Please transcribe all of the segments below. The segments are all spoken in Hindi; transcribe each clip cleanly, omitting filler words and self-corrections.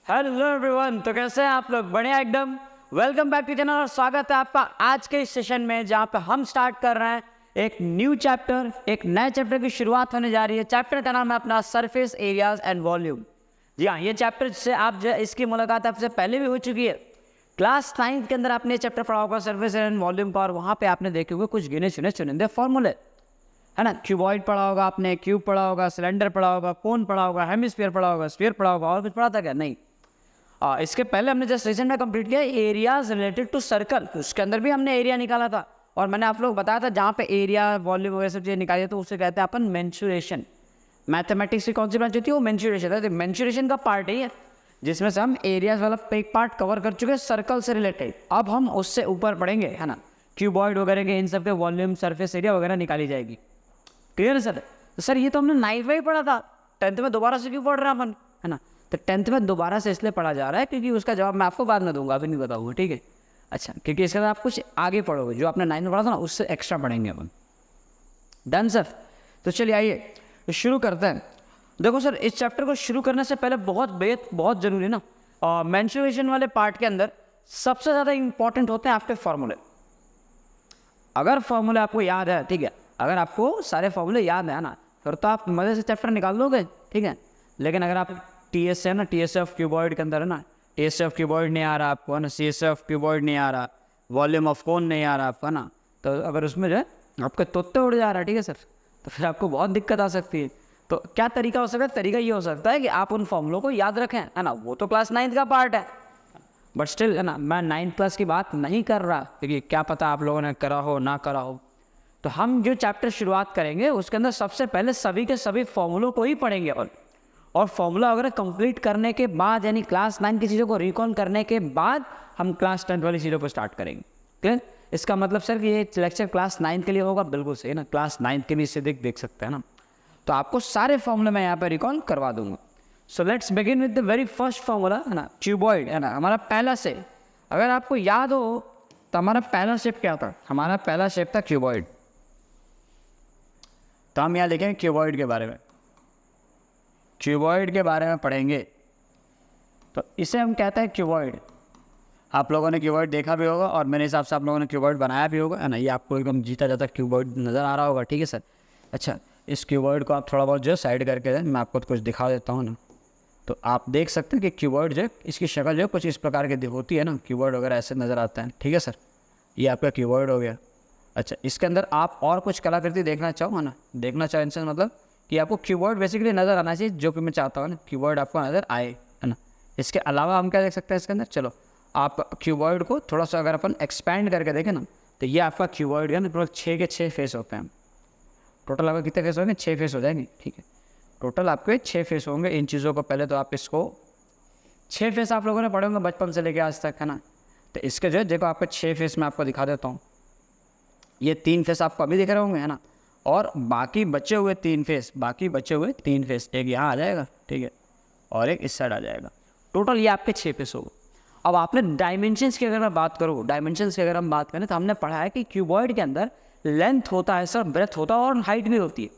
हेलो एवरीवन, तो कैसे हैं आप लोग? बढ़िया एकदम। वेलकम बैक टू चैनल और स्वागत है आपका आज के इस सेशन में, जहां पे हम स्टार्ट कर रहे हैं एक न्यू चैप्टर। एक नए चैप्टर की शुरुआत होने जा रही है। चैप्टर का नाम है अपना सरफेस एरियाज एंड वॉल्यूम। जी हाँ, ये चैप्टर से आप जो इसकी मुलाकात आपसे पहले भी हो चुकी है। क्लास 9 के अंदर आपने चैप्टर पढ़ा होगा सरफेस एंड वॉल्यूम का, और वहाँ पे आपने देखे हुए कुछ गिने चुने चुनिंदे फॉर्मूले, है ना। क्यूबॉइड पढ़ा होगा आपने, क्यूब पढ़ा होगा, सिलेंडर पढ़ा होगा, कोन पढ़ा होगा, हेमिस्फीयर पढ़ा होगा, स्फीयर पढ़ा होगा, और कुछ पढ़ा था क्या? नहीं। इसके पहले हमने जस्ट रिसेंट में कंप्लीट किया एरियाज रिलेटेड टू सर्कल। उसके अंदर भी हमने एरिया निकाला था, और मैंने आप लोग बताया था जहाँ पे एरिया, वॉल्यूम वगैरह सब चीज़ें निकाली है तो उसे कहते हैं अपन मेंसुरेशन। मैथमेटिक्स की कौन सी ब्रांच होती है? वो मेंसुरेशन है। मेंसुरेशन का पार्ट है जिसमें से हम एरियाज वाला एक पार्ट कवर कर चुके हैं सर्कल से रिलेटेड। अब हम उससे ऊपर पढ़ेंगे, है ना। क्यूबॉइड वगैरह के इन सब के वॉल्यूम, सरफेस एरिया वगैरह निकाली जाएगी। क्लियर है सर? तो सर ये तो हमने 9th में ही पढ़ा था, 10th में दोबारा से क्यों पढ़ रहे हैं अपन, है ना। तो 10th में दोबारा से इसलिए पढ़ा जा रहा है क्योंकि उसका जवाब मैं आपको बाद में दूंगा, अभी नहीं बताऊंगा, ठीक है। अच्छा, क्योंकि इसके बाद आप कुछ आगे पढ़ोगे, जो आपने 9th में पढ़ा था ना उससे एक्स्ट्रा पढ़ेंगे अपन। Done sir? तो चलिए आइए शुरू करते हैं। देखो सर, इस चैप्टर को शुरू करने से पहले बहुत जरूरी ना, मेंसुरेशन वाले पार्ट के अंदर सबसे ज़्यादा इंपॉर्टेंट होते हैं आपके फॉर्मूले। अगर फॉर्मूले आपको याद है, ठीक है, अगर आपको सारे फॉर्मूले याद है ना, फिर तो आप मज़े से चैप्टर निकाल लोगे, ठीक है। लेकिन अगर आप टीएस है ना, टीएस ऑफ क्यूबॉइड के अंदर है ना, टीएस ऑफ क्यूबॉइड नहीं आ रहा आपको, है ना, सीएस ऑफ क्यूबॉइड नहीं आ रहा, वॉल्यूम ऑफ कोन नहीं आ रहा आपको, है ना, तो अगर उसमें जो है आपका तोते उड़ जा रहा है, ठीक है सर, तो फिर आपको बहुत दिक्कत आ सकती है। तो क्या तरीका हो सकता है? तरीका ये हो सकता है कि आप उन फॉर्मूलों को याद रखें, है ना। वो तो क्लास 9th का पार्ट है, बट स्टिल, है ना, मैं 9th क्लास की बात नहीं कर रहा, क्योंकि क्या पता आप लोगों ने करा हो ना करा हो। तो हम जो चैप्टर शुरुआत करेंगे उसके अंदर सबसे पहले सभी के सभी फॉर्मूलों को ही पढ़ेंगे, और फॉर्मूला वगैरह कंप्लीट करने के बाद, यानी क्लास 9 की चीज़ों को रिकॉल करने के बाद हम क्लास 10 वाली चीज़ों को स्टार्ट करेंगे। क्लियर? इसका मतलब सर कि ये लेक्चर क्लास 9 के लिए होगा, बिल्कुल सही ना, क्लास 9 के भी इससे देख सकते हैं ना। तो आपको सारे फॉर्मूले मैं यहाँ पर रिकॉल करवा दूंगा। So let's begin with the very first formula, है ना, क्यूबॉइड, है ना, हमारा पहला शेप। अगर आपको याद हो तो हमारा पहला शेप क्या था? हमारा पहला शेप था क्यूबॉइड। तो हम यहाँ लिखेंगे क्यूबॉइड के बारे में, क्यूबॉइड के बारे में पढ़ेंगे। तो इसे हम कहते हैं क्यूबॉइड। आप लोगों ने क्यूबॉइड देखा भी होगा, और मेरे हिसाब से आप लोगों ने क्यूबॉइड बनाया भी होगा, है ना। ये आपको एकदम जीता जाता क्यूबॉइड नज़र आ रहा होगा, ठीक है सर। अच्छा, इस क्यूबॉइड को आप थोड़ा बहुत जो साइड करके मैं आपको कुछ दिखा देता हूँ ना, तो आप देख सकते हैं कि क्यूबॉइड जो है, इसकी शक्ल जो है कुछ इस प्रकार की होती है ना, क्यूबॉइड वगैरह ऐसे नज़र आता है, ठीक है सर। ये आपका क्यूबॉइड हो गया। अच्छा, इसके अंदर आप और कुछ कलाकृति देखना चाहो, है ना, देखना चाहो इनसे मतलब कि आपको कीबोर्ड बेसिकली नज़र आना चाहिए, जो कि मैं चाहता हूँ ना, कीबोर्ड आपको नज़र आए, है ना। इसके अलावा हम क्या देख सकते हैं इसके अंदर? चलो, आप कीबोर्ड को थोड़ा सा अगर अपन एक्सपैंड करके देखें ना, तो ये आपका कीबोर्ड है ना, टोटल 6 के 6 फेस होते हैं। टोटल आपका कितने फेस होंगे? 6 फेस हो जाएंगे, ठीक है। टोटल आपके 6 फेस होंगे। इन चीज़ों को पहले तो आप इसको 6 फेस आप लोगों ने पढ़े होंगे बचपन से लेकर आज तक, है ना। तो इसके जो है देखो, आपके 6 फेस मैं आपको दिखा देता हूँ। ये 3 फेस आपको अभी दिख रहे होंगे, है ना, और बाकी बचे हुए 3 फेस, एक यहाँ आ जाएगा, ठीक है, और एक इस साइड आ जाएगा। टोटल ये आपके 6 फेस होगा। अब आपने डायमेंशंस की अगर मैं बात करूँ, डायमेंशंस की अगर हम बात करें, तो हमने पढ़ा है कि क्यूबॉइड के अंदर लेंथ होता है सर, ब्रेथ होता है, और हाइट भी होती है।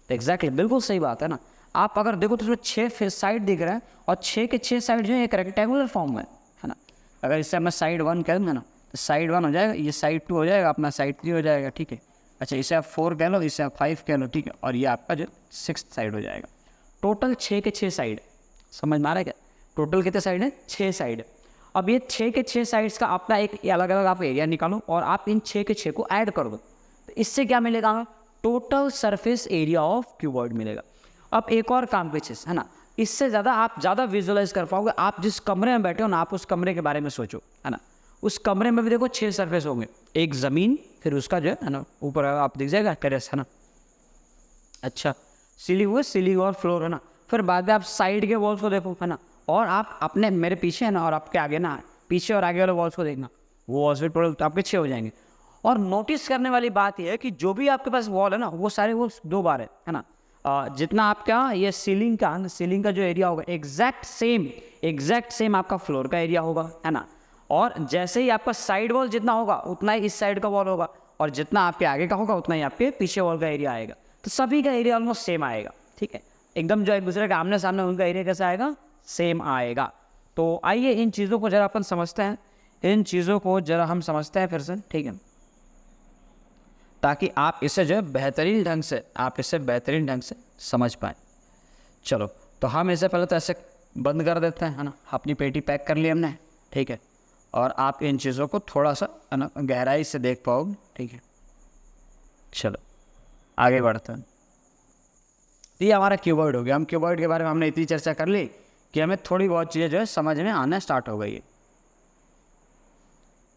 तो एग्जैक्टली बिल्कुल सही बात है ना। आप अगर देखो तो उसमें 6 फेस साइड दिख रहा है, और 6 के 6 साइड जो है एक रेक्टेंगुलर फॉर्म में, है ना। अगर इससे मैं साइड 1 कह दूँगा ना, तो साइड 1 हो जाएगा, ये साइड 2 हो जाएगा, अपना साइड 3 हो जाएगा, ठीक है। अच्छा, इसे आप 4 कह लो, इसे आप 5 कह लो, ठीक है, और ये आपका जो 6th साइड हो जाएगा। टोटल 6 के 6 साइड, समझ में आ रहा है क्या? टोटल कितने साइड है? 6 साइड। अब ये 6 के 6 साइड्स का अपना एक अलग अलग आप एरिया निकालो, और आप इन 6 के 6 को ऐड कर दो, तो इससे क्या मिलेगा? Total surface area of cuboid मिलेगा। अब एक और काम की चीज़, है ना, इससे ज़्यादा आप ज़्यादा विजुअलाइज कर पाओगे। आप जिस कमरे में बैठे हो ना, आप उस कमरे के बारे में सोचो, है ना। उस कमरे में भी देखो 6 सरफेस होंगे, एक ज़मीन, फिर उसका जो है ना ऊपर आप दिख जाएगा टेरेस, है ना। अच्छा, सीलिंग और फ्लोर, है ना। फिर बाद में आप साइड के वॉल्स को देखो, है ना, और आप अपने मेरे पीछे, है ना, और आपके आगे ना, पीछे और आगे वाले वॉल्स को देखना, वो वॉल्स भी टोटल आपके 6 हो जाएंगे। और नोटिस करने वाली बात यह है कि जो भी आपके पास वॉल है ना, वो सारे वॉल्स 2 बार है ना। जितना आपका ये सीलिंग का जो एरिया होगा, एग्जैक्ट सेम आपका फ्लोर का एरिया होगा, है ना। और जैसे ही आपका साइड वॉल जितना होगा, उतना ही इस साइड का वॉल होगा, और जितना आपके आगे का होगा, उतना ही आपके पीछे वॉल का एरिया आएगा। तो सभी का एरिया ऑलमोस्ट सेम आएगा, ठीक है, एकदम जो एक दूसरे के आमने सामने उनका एरिया कैसा आएगा? सेम आएगा। तो आइए इन चीज़ों को जरा अपन समझते हैं, इन चीज़ों को जरा हम समझते हैं फिर से, ठीक है, ताकि आप इसे जो है बेहतरीन ढंग से समझ पाएँ। चलो तो हम इसे पहले तो ऐसे बंद कर देते हैं, है ना, अपनी पेटी पैक कर ली हमने, ठीक है, और आप इन चीज़ों को थोड़ा सा, है ना, गहराई से देख पाओगे, ठीक है। चलो आगे बढ़ते हैं। ये हमारा कीवर्ड हो गया। हम कीवर्ड के बारे में हमने इतनी चर्चा कर ली कि हमें थोड़ी बहुत चीज़ें जो है समझ में आना स्टार्ट हो गई है।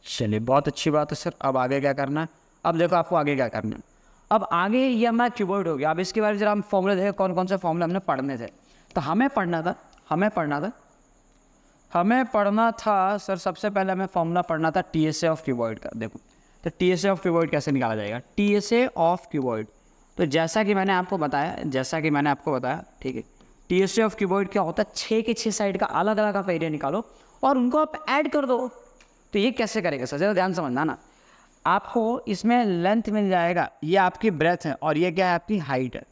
चलिए बहुत अच्छी बात है सर। अब आगे क्या करना है? अब देखो आपको आगे क्या करना है। अब आगे ये हमारा कीवर्ड हो गया। अब इसके बारे में जरा हम फॉर्मूले देखें, कौन कौन से फॉर्मूले हमने पढ़ने थे। तो हमें पढ़ना था सर, सबसे पहले हमें फॉर्मूला पढ़ना था TSA ऑफ कीवर्ड का। देखो तो TSA ऑफ कीवर्ड कैसे निकाला जाएगा। TSA ऑफ कीवर्ड, तो जैसा कि मैंने आपको बताया, ठीक है, TSA ऑफ कीवर्ड क्या होता है, 6 के 6 साइड का अलग अलग आप एरिया निकालो और उनको आप ऐड कर दो। तो ये कैसे करेगा सर, ज़रा ध्यान समझना ना। आपको इसमें लेंथ मिल जाएगा, ये आपकी ब्रेथ है और ये क्या है, आपकी हाइट है।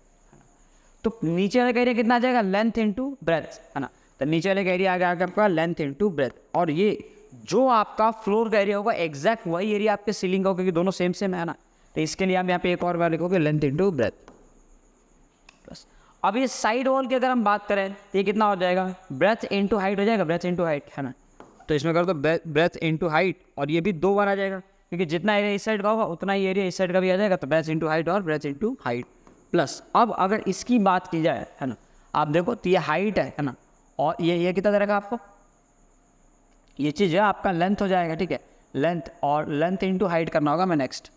तो नीचे वाले का एरिया कितना आ जाएगा, लेंथ इंटू ब्रेथ, है ना। तो नीचे वाले का एरिया आ गया आपका लेंथ इंटू ब्रेथ, और ये जो आपका फ्लोर का एरिया होगा एग्जैक्ट वही एरिया आपके सीलिंग का होगा, क्योंकि दोनों सेम है ना। तो इसके लिए हम यहाँ पे एक और बार लिखोगे लेंथ इंटू ब्रेथ प्लस। अब ये साइड वॉल की अगर हम बात करें तो ये कितना हो जाएगा, ब्रेथ इंटू हाइट हो जाएगा, ब्रेथ इंटू हाइट, है ना। तो इसमें कर दो ब्रेथ इंटू हाइट, और ये भी 2 बार आ जाएगा, क्योंकि जितना एरिया इस साइड का होगा उतना ही एरिया इस साइड का भी आ जाएगा। तो ब्रेथ इंटू हाइट और ब्रेथ इंटू हाइट प्लस। अब अगर इसकी बात की जाए, है ना, आप देखो तो ये हाइट है ना, और ये कितना दे रखा आपको, ये चीज़ है आपका लेंथ हो जाएगा, ठीक है, लेंथ, और लेंथ इंटू हाइट करना होगा। मैं नेक्स्ट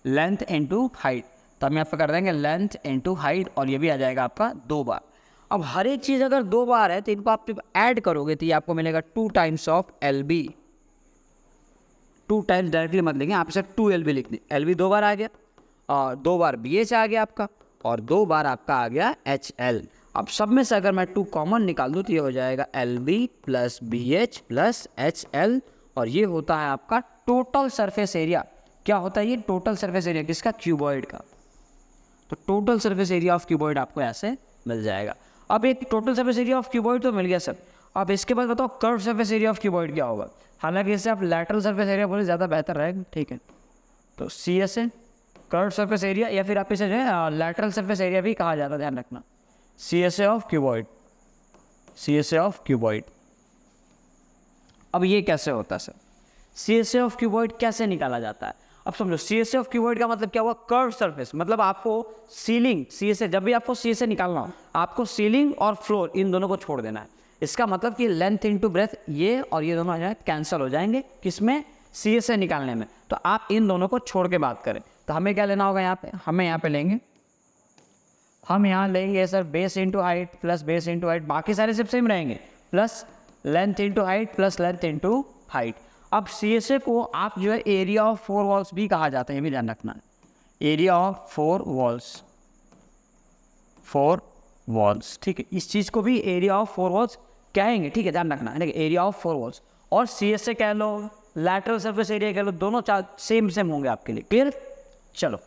लेंथ इंटू हाइट, तो हम यहाँ पर कर देंगे लेंथ इंटू हाइट, और ये भी आ जाएगा आपका 2 बार। अब हर एक चीज़ अगर 2 बार है तो इनको आप ऐड करोगे तो ये आपको मिलेगा 2 times of LB। 2 times directly मत लिखें, आप इसे 2LB लिख दें। LB 2 बार आ गया, और 2 बार BH आ गया आपका, और 2 बार आपका आ गया HL। अब सब में से अगर मैं 2 कॉमन निकाल दूँ तो ये हो जाएगा LB plus BH plus HL, और ये होता है आपका टोटल सरफेस एरिया। क्या होता है ये, टोटल सरफेस एरिया किसका, क्यूबॉइड का। तो total surface area of cuboid आपको ऐसे मिल जाएगा। अब एक total surface area of cuboid तो मिल गया सर। अब इसके बाद बताओ curve surface area of cuboid क्या होगा। हालांकि इससे आप लैटरल सरफेस एरिया बोले ज़्यादा बेहतर रहेगा, ठीक है। तो CSA कर्व सरफेस एरिया, या फिर आप इसे जो है लैटरल सरफेस एरिया भी कहा जाता है, ध्यान रखना। CSA of cuboid, CSA of cuboid. अब ये कैसे होता है सर, CSA ऑफ क्यूबॉइड कैसे निकाला जाता है। अब समझो CSA ऑफ क्यूबॉइड का मतलब क्या हुआ, कर्व सरफेस। मतलब आपको सीलिंग CSA, जब भी आपको CSA निकालना हो आपको सीलिंग और फ्लोर इन दोनों को छोड़ देना है। इसका मतलब कि लेंथ इंटू ब्रेथ, ये और ये दोनों जो कैंसिल हो जाएंगे, किसमें, CSA निकालने में। तो आप इन दोनों को छोड़ के बात करें तो हमें क्या लेना होगा, यहाँ पे हमें यहाँ पे लेंगे, हम यहाँ लेंगे sir base into height plus base into height, बाकी सारे सिर्फ सेम रहेंगे, plus length into height plus length into height. अब CSA को आप जो है एरिया ऑफ 4 वॉल्स भी कहा जाता है, ये भी ध्यान रखना है। एरिया ऑफ 4 वॉल्स, ठीक है, इस चीज़ को भी एरिया ऑफ 4 वॉल्स कहेंगे, ठीक है, ध्यान रखना है। देखिए एरिया ऑफ 4 वॉल्स और CSA कह लो, लैटरल सरफेस एरिया कह लो, दोनों सेम होंगे आपके लिए, क्लियर। चलो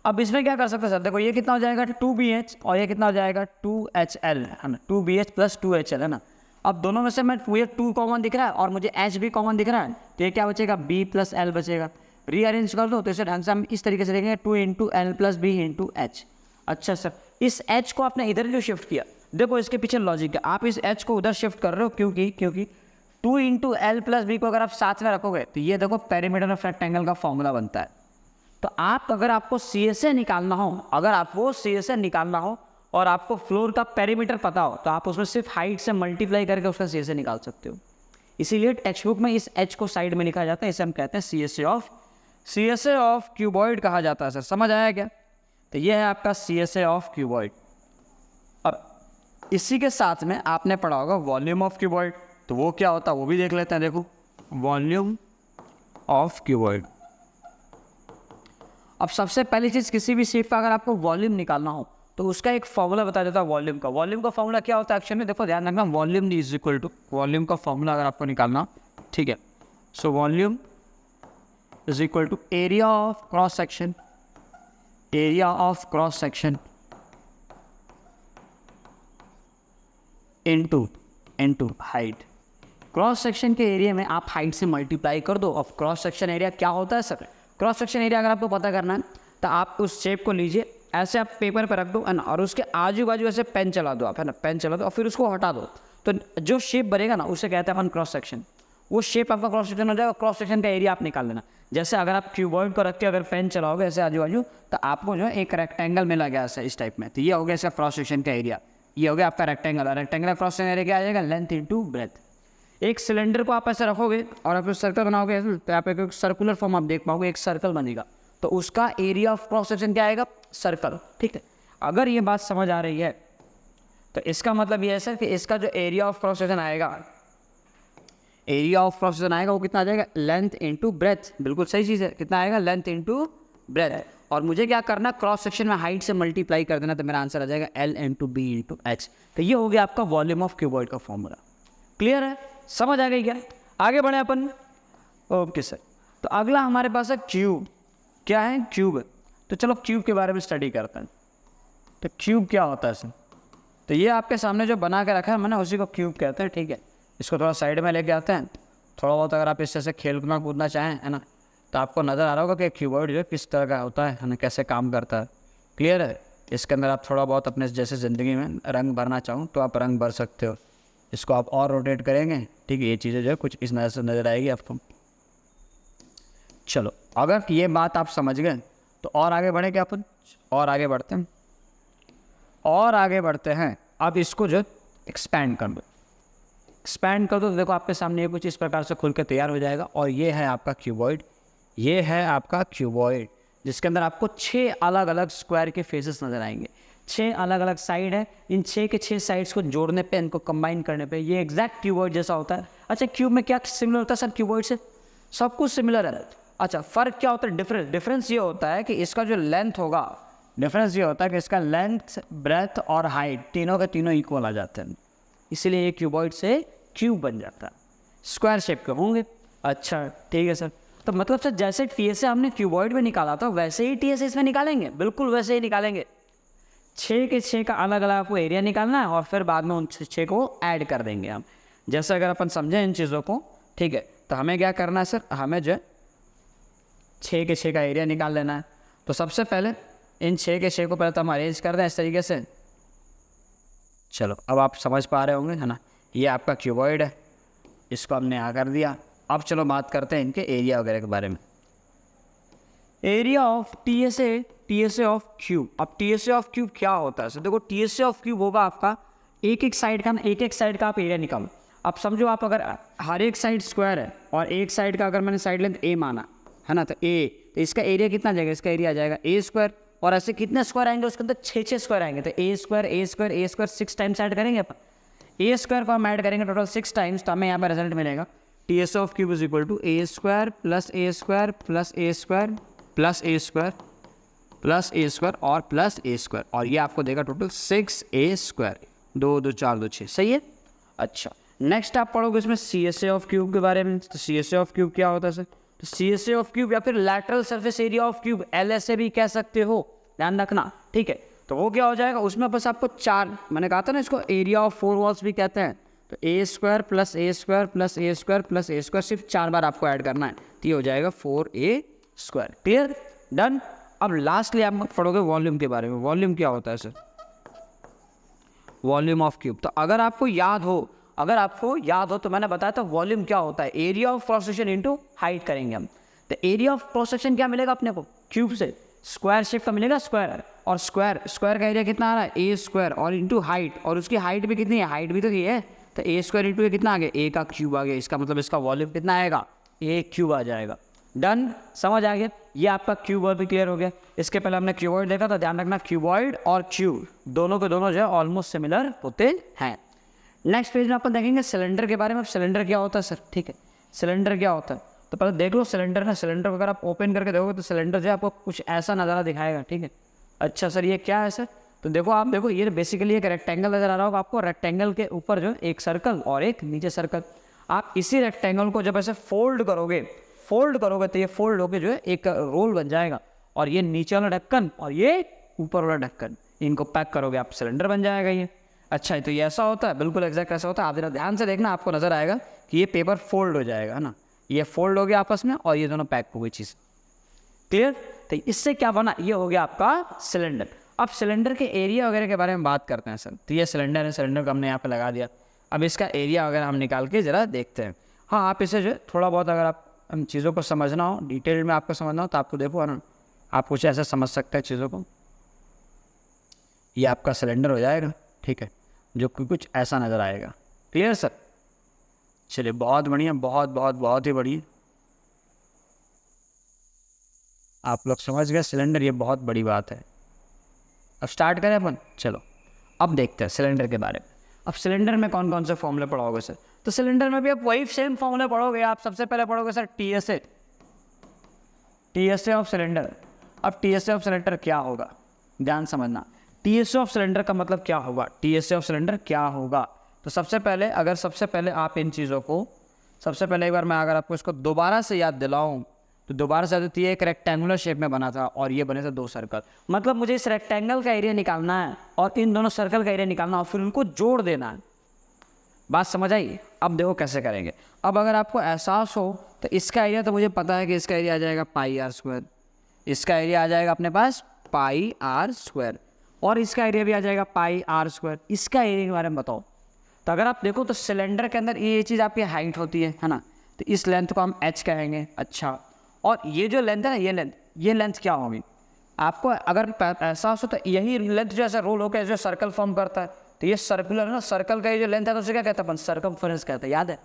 अब इसमें क्या कर सकते हैं सर, देखो ये कितना हो जाएगा 2BH, और ये कितना हो जाएगा 2HL, है ना, 2BH प्लस 2HL, है ना। अब दोनों में से मुझे 2 कॉमन दिख रहा है और मुझे H भी कॉमन दिख रहा है, तो ये क्या बचेगा, B प्लस L बचेगा। रीअरेंज कर दो तो इसे ढंग से हम इस तरीके से देखेंगे 2 into L plus B into H। अच्छा सर, इस H को आपने इधर क्यों शिफ्ट किया, देखो इसके पीछे लॉजिक है। आप इस H को उधर शिफ्ट कर रहे हो क्योंकि 2 इंटू L प्लस B को अगर आप साथ में रखोगे तो ये देखो पेरीमीटर ऑफ रेक्टेंगल का फॉर्मूला बनता है। तो अगर आपको CSA निकालना हो, और आपको फ्लोर का पेरीमीटर पता हो, तो आप उसमें सिर्फ हाइट से मल्टीप्लाई करके उसका CSA निकाल सकते हो। इसीलिए टेक्स्ट बुक में इस H को साइड में लिखा जाता है, इसे हम कहते हैं CSA ऑफ क्यूबॉइड कहा जाता है सर। समझ आया क्या, तो ये है आपका CSA ऑफ क्यूबॉइड। अब इसी के साथ में आपने पढ़ा होगा वॉल्यूम ऑफ क्यूबॉइड, तो वो क्या होता है वो भी देख लेते हैं। देखो वॉल्यूम ऑफ क्यूबॉइड, अब सबसे पहली चीज़ किसी भी शेप का अगर आपको वॉल्यूम निकालना हो तो उसका एक फॉर्मूला बता देता है वॉल्यूम का। वॉल्यूम का फॉर्मूला क्या होता है एक्चुअली में, देखो ध्यान रखना, volume is equal to, volume का फॉर्मूला अगर आपको निकालना, ठीक है, so volume is equal to area of cross section into into height. Cross section के एरिया में आप हाइट से मल्टीप्लाई कर दो। अब क्रॉस सेक्शन एरिया क्या होता है सर? क्रॉस सेक्शन एरिया अगर आपको पता करना है तो आप उस शेप को लीजिए, ऐसे आप पेपर पर रख दो है ना, और उसके आजू बाजू ऐसे पेन चला दो आप, है ना, पेन चला दो और फिर उसको हटा दो, तो जो शेप बनेगा ना उसे कहते हैं अपन क्रॉस सेक्शन। वो शेप आपका क्रॉस सेक्शन हो जाएगा। क्रॉस सेक्शन का एरिया आप निकाल लेना। जैसे अगर आप क्यूबॉइड को रख के अगर पेन चलाओगे ऐसे आजू बाजू, तो आपको जो है एक रेक्टेंगल मिला गया ऐसा इस टाइप में, तो ये हो गया इसका क्रॉस सेक्शन का एरिया। ये हो गया आपका rectangle. Rectangle cross section area क्या आ जाएगा? Length into breath. एक सिलेंडर को आप ऐसे रखोगे और आप सर्कल बनाओगे तो आप एक सर्कुलर फॉर्म आप देख पाओगे, एक सर्कल बनेगा, तो उसका एरिया ऑफ क्रॉस सेक्शन क्या आएगा? सर्कल। ठीक है, अगर ये बात समझ आ रही है तो इसका मतलब ये है सर कि इसका जो एरिया ऑफ क्रॉस सेक्शन आएगा, एरिया ऑफ क्रॉस सेक्शन आएगा वो कितना आ जाएगा? Length into breadth. बिल्कुल सही चीज़ है। कितना आएगा? Length into breadth. और मुझे क्या करना? क्रॉस सेक्शन में हाइट से मल्टीप्लाई कर देना, तो मेरा आंसर आ जाएगा L into B into H. तो ये हो गया आपका वॉल्यूम ऑफ क्यूबॉइड का फॉर्मूला। क्लियर है? समझ आ गई क्या? आगे बढ़े अपन। ओके सर, तो अगला हमारे पास है क्यूब। क्या है? क्यूब। तो चलो क्यूब के बारे में स्टडी करते हैं। तो क्यूब क्या होता है सर? तो ये आपके सामने जो बना के रखा है मैंने, उसी को क्यूब कहते हैं। ठीक है, इसको थोड़ा साइड में लेके आते हैं। थोड़ा बहुत अगर आप इससे खेलना कूदना चाहें, है ना, तो आपको नज़र आ रहा होगा कि क्यूबॉइड जो किस तरह का होता है ना, कैसे काम करता है। क्लियर है? इसके अंदर आप थोड़ा बहुत अपने जैसे ज़िंदगी में रंग भरना चाहूँ तो आप रंग भर सकते हो। इसको आप और रोटेट करेंगे, ठीक है, ये चीज़ें जो है कुछ इस नज़र से नज़र आएगी आपको। चलो, अगर ये बात आप समझ गए तो और आगे बढ़े क्या अपन? और आगे बढ़ते हैं, और आगे बढ़ते हैं। अब इसको जो एक्सपैंड कर दो, एक्सपैंड कर दो तो देखो आपके सामने ये कुछ इस प्रकार से खुल के तैयार हो जाएगा। और ये है आपका क्यूबॉइड। ये है आपका क्यूबॉइड, जिसके अंदर आपको 6 अलग अलग स्क्वायर के फेसेस नज़र आएंगे। 6 अलग अलग साइड है। इन 6 के 6 साइड्स को जोड़ने पे, इनको कंबाइन करने पे ये एग्जैक्ट क्यूबॉइड जैसा होता है। अच्छा, क्यूब में क्या सिमिलर होता है सर क्यूबॉइड से? सब कुछ सिमिलर है। अच्छा, फ़र्क क्या होता है? डिफरेंस ये होता है कि इसका जो लेंथ होगा, डिफरेंस ये होता है कि इसका लेंथ, ब्रेथ और हाइट तीनों के तीनों इक्वल आ जाते हैं। इसीलिए ये क्यूबॉइड से क्यूब बन जाता है। स्क्वायर शेप के होंगे। अच्छा ठीक है सर, तो मतलब सर जैसे टीएसए हमने क्यूबॉइड में निकाला था वैसे ही टीएसए इसमें निकालेंगे? बिल्कुल वैसे ही निकालेंगे। 6 के 6 का अलग अलग आपको एरिया निकालना है और फिर बाद में उन 6 को ऐड कर देंगे हम। जैसे अगर अपन समझें इन चीज़ों को, ठीक है, तो हमें क्या करना है सर? हमें जो 6 के 6 का एरिया निकाल लेना है। तो सबसे पहले इन 6 के 6 को पहले तो हम अरेंज कर दें इस तरीके से। चलो, अब आप समझ पा रहे होंगे, है ना। ये आपका क्यूबॉइड है, इसको हमने यहाँ कर दिया। अब चलो बात करते हैं इनके एरिया वगैरह के बारे में। Area of TSA of cube. अब टीएसए ऑफ क्यूब क्या होता है? सर देखो, टीएसए ऑफ क्यूब होगा आपका एक एक साइड का ना, एक एक साइड का आप एरिया निकालो। अब समझो आप अगर हर एक साइड स्क्वायर है और एक साइड का अगर मैंने साइड लेंथ ए माना है ना, तो ए, तो इसका एरिया कितना जाएगा? इसका एरिया आ जाएगा ए स्क्वायर। और ऐसे कितने स्क्वायर आएंगे उसके अंदर? 6 स्क्वायर आएंगे। तो ए स्क्वायर ए स्क्वायर ए स्क्वायर 6 टाइम्स ऐड करेंगे अपन। ए स्क्वायर को हम ऐड करेंगे टोटल 6 टाइम्स, तो हमें यहाँ पर रिजल्ट मिलेगा TSA of cube is equal to a square plus a square plus a square plus a square plus a square और प्लस ए स्क्वायर। और ये आपको देगा टोटल 6a स्क्वायर। 2 2 4 2 6। सही है। अच्छा, नेक्स्ट आप पढ़ोगे इसमें सीएसए ऑफ क्यूब के बारे में। तो सीएसए ऑफ क्यूब क्या होता है सर? तो सीएसए ऑफ क्यूब या फिर lateral surface area of cube, LSA भी कह सकते हो, ध्यान रखना। ठीक है, तो वो क्या हो जाएगा? उसमें बस आपको 4, मैंने कहा था ना इसको एरिया ऑफ 4 वॉल्स भी कहते हैं। तो ए square plus a square plus a square plus a square सिर्फ 4 बार आपको ऐड करना है, तो ये हो जाएगा 4a स्क्वायर। क्लियर? डन। अब लास्टली आप पढ़ोगे वॉल्यूम के बारे में। वॉल्यूम क्या होता है सर? Volume of cube. तो अगर आपको याद हो तो मैंने बताया था वॉल्यूम क्या होता है। Area of cross section into height करेंगे हम। तो एरिया ऑफ क्रॉस सेक्शन क्या मिलेगा अपने को? क्यूब से स्क्वायर शेप का मिलेगा स्क्वायर, और स्क्वायर का एरिया कितना आ रहा है? ए स्क्वायर और इंटू हाइट, और उसकी हाइट भी कितनी है? हाइट भी तो ये है, तो ए स्क्वायर इंटू ये कितना आ गया? ए का क्यूब आ गया। इसका मतलब इसका वॉल्यूम कितना आएगा? ए क्यूब आ जाएगा। डन, समझ आ गया। ये आपका क्यूबॉइड भी क्लियर हो गया। इसके पहले हमने क्यूबॉइड देखा था, ध्यान रखना क्यूबॉइड और क्यूब दोनों के दोनों जो है ऑलमोस्ट सिमिलर होते हैं। नेक्स्ट पेज में अपन देखेंगे सिलेंडर के बारे में। सिलेंडर क्या होता है सर? ठीक है, सिलेंडर क्या होता है तो पहले देख लो सिलेंडर ना। सिलेंडर को अगर आप ओपन करके देखोगे तो सिलेंडर जो है आपको कुछ ऐसा नज़ारा दिखाएगा। ठीक है, अच्छा सर ये क्या है सर? तो देखो, आप देखो, ये बेसिकली एक रेक्टेंगल नज़र आ रहा होगा आपको। रेक्टेंगल के ऊपर जो एक सर्कल और एक नीचे सर्कल। आप इसी रेक्टेंगल को जब ऐसे फोल्ड करोगे तो ये फोल्ड होकर जो है एक रोल बन जाएगा, और ये नीचे वाला ढक्कन और ये ऊपर वाला ढक्कन, इनको पैक करोगे आप, सिलेंडर बन जाएगा ये। अच्छा है, तो ये ऐसा होता है, बिल्कुल एग्जैक्ट ऐसा होता है। आप जरा ध्यान से देखना, आपको नजर आएगा कि ये पेपर फोल्ड हो जाएगा, है ना, ये फोल्ड हो गया आपस में और ये दोनों पैक हो गई चीज़। क्लियर? तो इससे क्या बना, ये हो गया आपका सिलेंडर। अब सिलेंडर के एरिया वगैरह के बारे में बात करते हैं सर। तो ये सिलेंडर है, सिलेंडर को हमने यहाँ पे लगा दिया। अब इसका एरिया वगैरह हम निकाल के ज़रा देखते हैं। हाँ, आप इसे जो थोड़ा बहुत अगर आप हम चीज़ों को समझना हो, डिटेल में आपको समझना हो, तो आपको देखो ना, आप कुछ ऐसा समझ सकते हैं चीज़ों को। ये आपका सिलेंडर हो जाएगा, ठीक है, जो कि कुछ ऐसा नज़र आएगा। Clear sir? चलिए, बहुत बढ़िया, बहुत बहुत बहुत ही बढ़िया, आप लोग समझ गए सिलेंडर, ये बहुत बड़ी बात है। अब स्टार्ट करें अपन, चलो अब देखते हैं सिलेंडर के बारे में। अब सिलेंडर में कौन कौन से फॉर्मूले पढ़ोगे सर? तो सिलेंडर में भी आप वही सेम फॉर्मूले पढ़ोगे। आप सबसे पहले पढ़ोगे सर टीएसए ऑफ सिलेंडर। अब टीएसए ऑफ सिलेंडर क्या होगा, ध्यान समझना। टीएसए ऑफ सिलेंडर का मतलब क्या होगा, टीएसए ऑफ सिलेंडर क्या होगा? तो सबसे पहले आप इन चीज़ों को, सबसे पहले एक बार मैं अगर आपको इसको दोबारा से याद दिलाऊं, तो दोबारा से आती है, एक रेक्टेंगुलर शेप में बना था और ये बने थे 2 सर्कल। मतलब मुझे इस रेक्टेंगल का एरिया निकालना है और इन दोनों सर्कल का एरिया निकालना है और फिर उनको जोड़ देना है। बात समझ आई? अब देखो कैसे करेंगे। अब अगर आपको एहसास हो तो इसका एरिया, तो मुझे पता है कि इसका एरिया आ जाएगा पाई आर स्क्वायर, इसका एरिया आ जाएगा अपने पास पाई आर स्क्वायर, और इसका एरिया भी आ जाएगा पाई आर स्क्वायर। इसका एरिया के बारे में बताओ। तो अगर आप देखो तो सिलेंडर के अंदर ये चीज़ आपकी हाइट होती है ना, तो इस लेंथ को हम एच कहेंगे। अच्छा, और ये जो लेंथ है ना, ये लेंथ क्या होगी? आपको अगर एहसास हो तो यही लेंथ जो ऐसा रोल होकर जो सर्कल फॉर्म करता है, तो ये सर्कुलर है ना, सर्कल का ये जो लेंथ है तो उसे क्या कहते हैं अपन? सर्कमफेरेंस कहते हैं, याद है?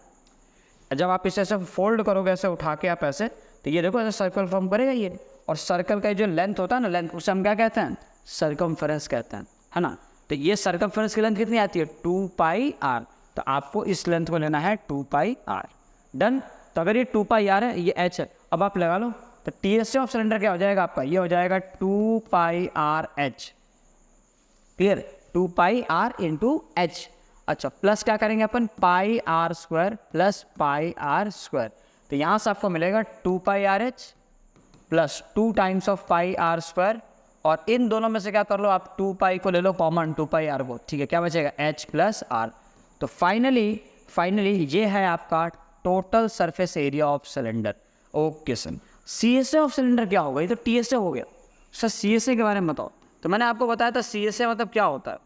जब आप इसे ऐसे फोल्ड करोगे, ऐसे उठा के आप ऐसे, तो ये देखो ऐसे सर्कल फॉर्म करेगा ये, और सर्कल का जो लेंथ होता है ना, लेंथ, उसे हम क्या कहते हैं? सर्कमफेरेंस कहते हैं, है ना। तो ये सर्कमफेरेंस की लेंथ कितनी आती है? 2 पाई आर। तो आपको इस लेंथ को लेना है 2 पाई आर। डन। तो अगर ये 2 पाई आर है, ये एच है, अब आप लगा लो। तो टीएसए ऑफ सिलेंडर क्या हो जाएगा आपका? ये हो जाएगा 2 pi R H. Clear? 2 pi R into H. अच्छा, प्लस क्या करेंगे अपन? Pi R square plus pi R square. तो यहाँ से आपको मिलेगा 2 pi R H plus 2 times of pi R square, और इन दोनों में से क्या कर लो आप? 2 पाई को ले लो कॉमन, 2 पाई आर को, ठीक है, क्या बचेगा? H plus R. तो फाइनली ये है आपका total surface area of cylinder. Okay sir, CSA of cylinder क्या होगा? ये तो टीएसए हो गया सर। सीएसए के बारे में बताओ। तो मैंने आपको बताया था सीएसए मतलब क्या होता है।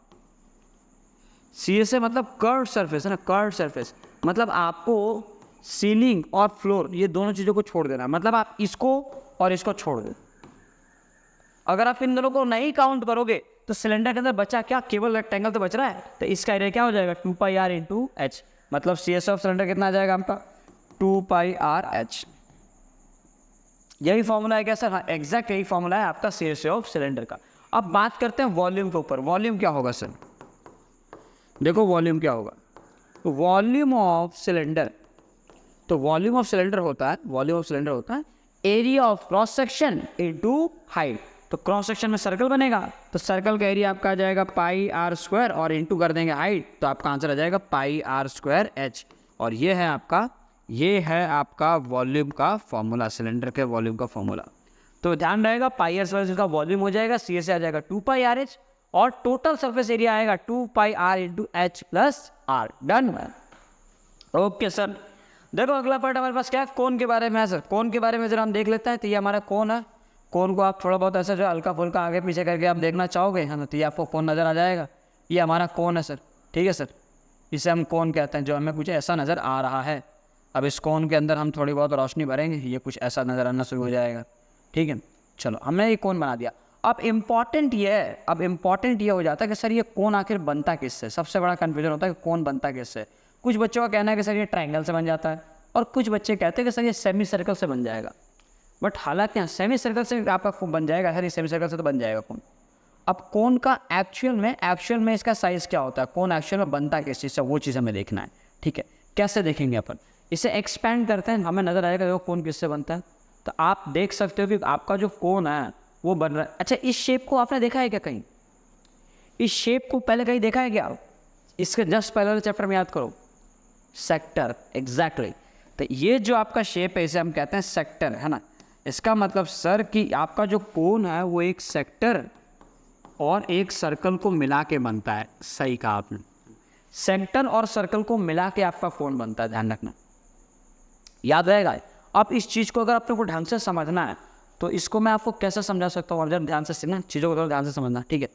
सीएसए मतलब कर्व सरफेस है ना, कर्व सरफेस। मतलब आपको सीलिंग और फ्लोर, ये दोनों चीज़ों को छोड़ देना है। मतलब आप इसको और इसको छोड़ दो। अगर आप इन दोनों को नहीं काउंट करोगे तो सिलेंडर के अंदर बचा क्या? केवल रेक्टेंगल तो बच रहा है। तो इसका एरिया क्या हो जाएगा? 2 पाई आर इंटू एच। मतलब सीएसए ऑफ सिलेंडर कितना आ जाएगा आपका? 2 पाई आर एच। यही फॉर्मूला है क्या सर? हाँ, एग्जैक्ट यही फॉर्मूला है आपका सीएसए ऑफ सिलेंडर का। अब बात करते हैं वॉल्यूम के ऊपर। वॉल्यूम क्या होगा सर? देखो वॉल्यूम क्या होगा। तो वॉल्यूम ऑफ सिलेंडर, तो वॉल्यूम ऑफ सिलेंडर होता है area of cross section into height. तो क्रॉस सेक्शन में सर्कल बनेगा, तो सर्कल का एरिया आपका आ जाएगा पाई आर स्क्वायर, और इनटू कर देंगे हाइट, तो आपका आंसर आ जाएगा पाई आर स्क्वायर एच। और ये है आपका वॉल्यूम का फॉर्मूला, सिलेंडर के वॉल्यूम का फॉर्मूला। तो ध्यान रहेगा, पाई आर स्क्वायर का वॉल्यूम हो जाएगा, सी से आ जाएगा 2 पाई आर एच, और टोटल सरफेस एरिया आएगा 2 pi R into H plus R. Done. Okay sir, देखो अगला पार्ट हमारे पास क्या है? कोन के बारे में है सर। कोन के बारे में जरा हम देख लेते हैं। तो ये हमारा कोन है। कोन को आप थोड़ा बहुत ऐसा जो हल्का फुल्का आगे पीछे करके आप देखना चाहोगे, है ना, तो ये आपको कोन नज़र आ जाएगा। ये हमारा कोन है सर, ठीक है सर, इसे हम कोन कहते हैं। जो हमें कुछ ऐसा नज़र आ रहा है। अब इस कोन के अंदर हम थोड़ी बहुत रोशनी भरेंगे, ये कुछ ऐसा नज़र आना शुरू हो जाएगा, ठीक है। चलो, हमने ये कोन बना दिया। अब इम्पॉर्टेंट ये हो जाता है कि सर ये कोन आखिर बनता किससे? सबसे बड़ा कन्फ्यूजन होता है कि कोन बनता किससे। कुछ बच्चों का कहना है कि सर ये ट्रायंगल से बन जाता है, और कुछ बच्चे कहते हैं कि सर ये सेमी सर्कल से बन जाएगा। बट हालांकि सेमी सर्कल से आपका कोन बन जाएगा सर, ये सेमी सर्कल से तो बन जाएगा कोन। अब कोन का एक्चुअल में इसका साइज़ क्या होता है, कोन एक्चुअल में बनता किस चीज़ से, वो चीज़ हमें देखना है, ठीक है। कैसे देखेंगे अपन? इसे एक्सपेंड करते हैं, हमें नज़र आएगा वो कोन किससे बनता है। तो आप देख सकते हो कि आपका जो कोन है वो बन रहा है। अच्छा, इस शेप को आपने देखा है क्या कहीं? इस शेप को पहले कहीं देखा है क्या? इसके जस्ट पहले वाले चैप्टर में याद करो, सेक्टर। एग्जैक्टली। तो ये जो आपका शेप है इसे हम कहते हैं सेक्टर, है ना। इसका मतलब सर कि आपका जो कोन है वो एक सेक्टर और एक सर्कल को मिला के बनता है। सही कहा आपने। सेक्टर और सर्कल को मिला के आपका कोण बनता है, ध्यान रखना, याद रहेगा। अब इस चीज़ को अगर आपको को ढंग से समझना है तो इसको मैं आपको कैसे समझा सकता हूँ, जब ध्यान से सीखना चीज़ों को थोड़ा ध्यान से समझना, ठीक है।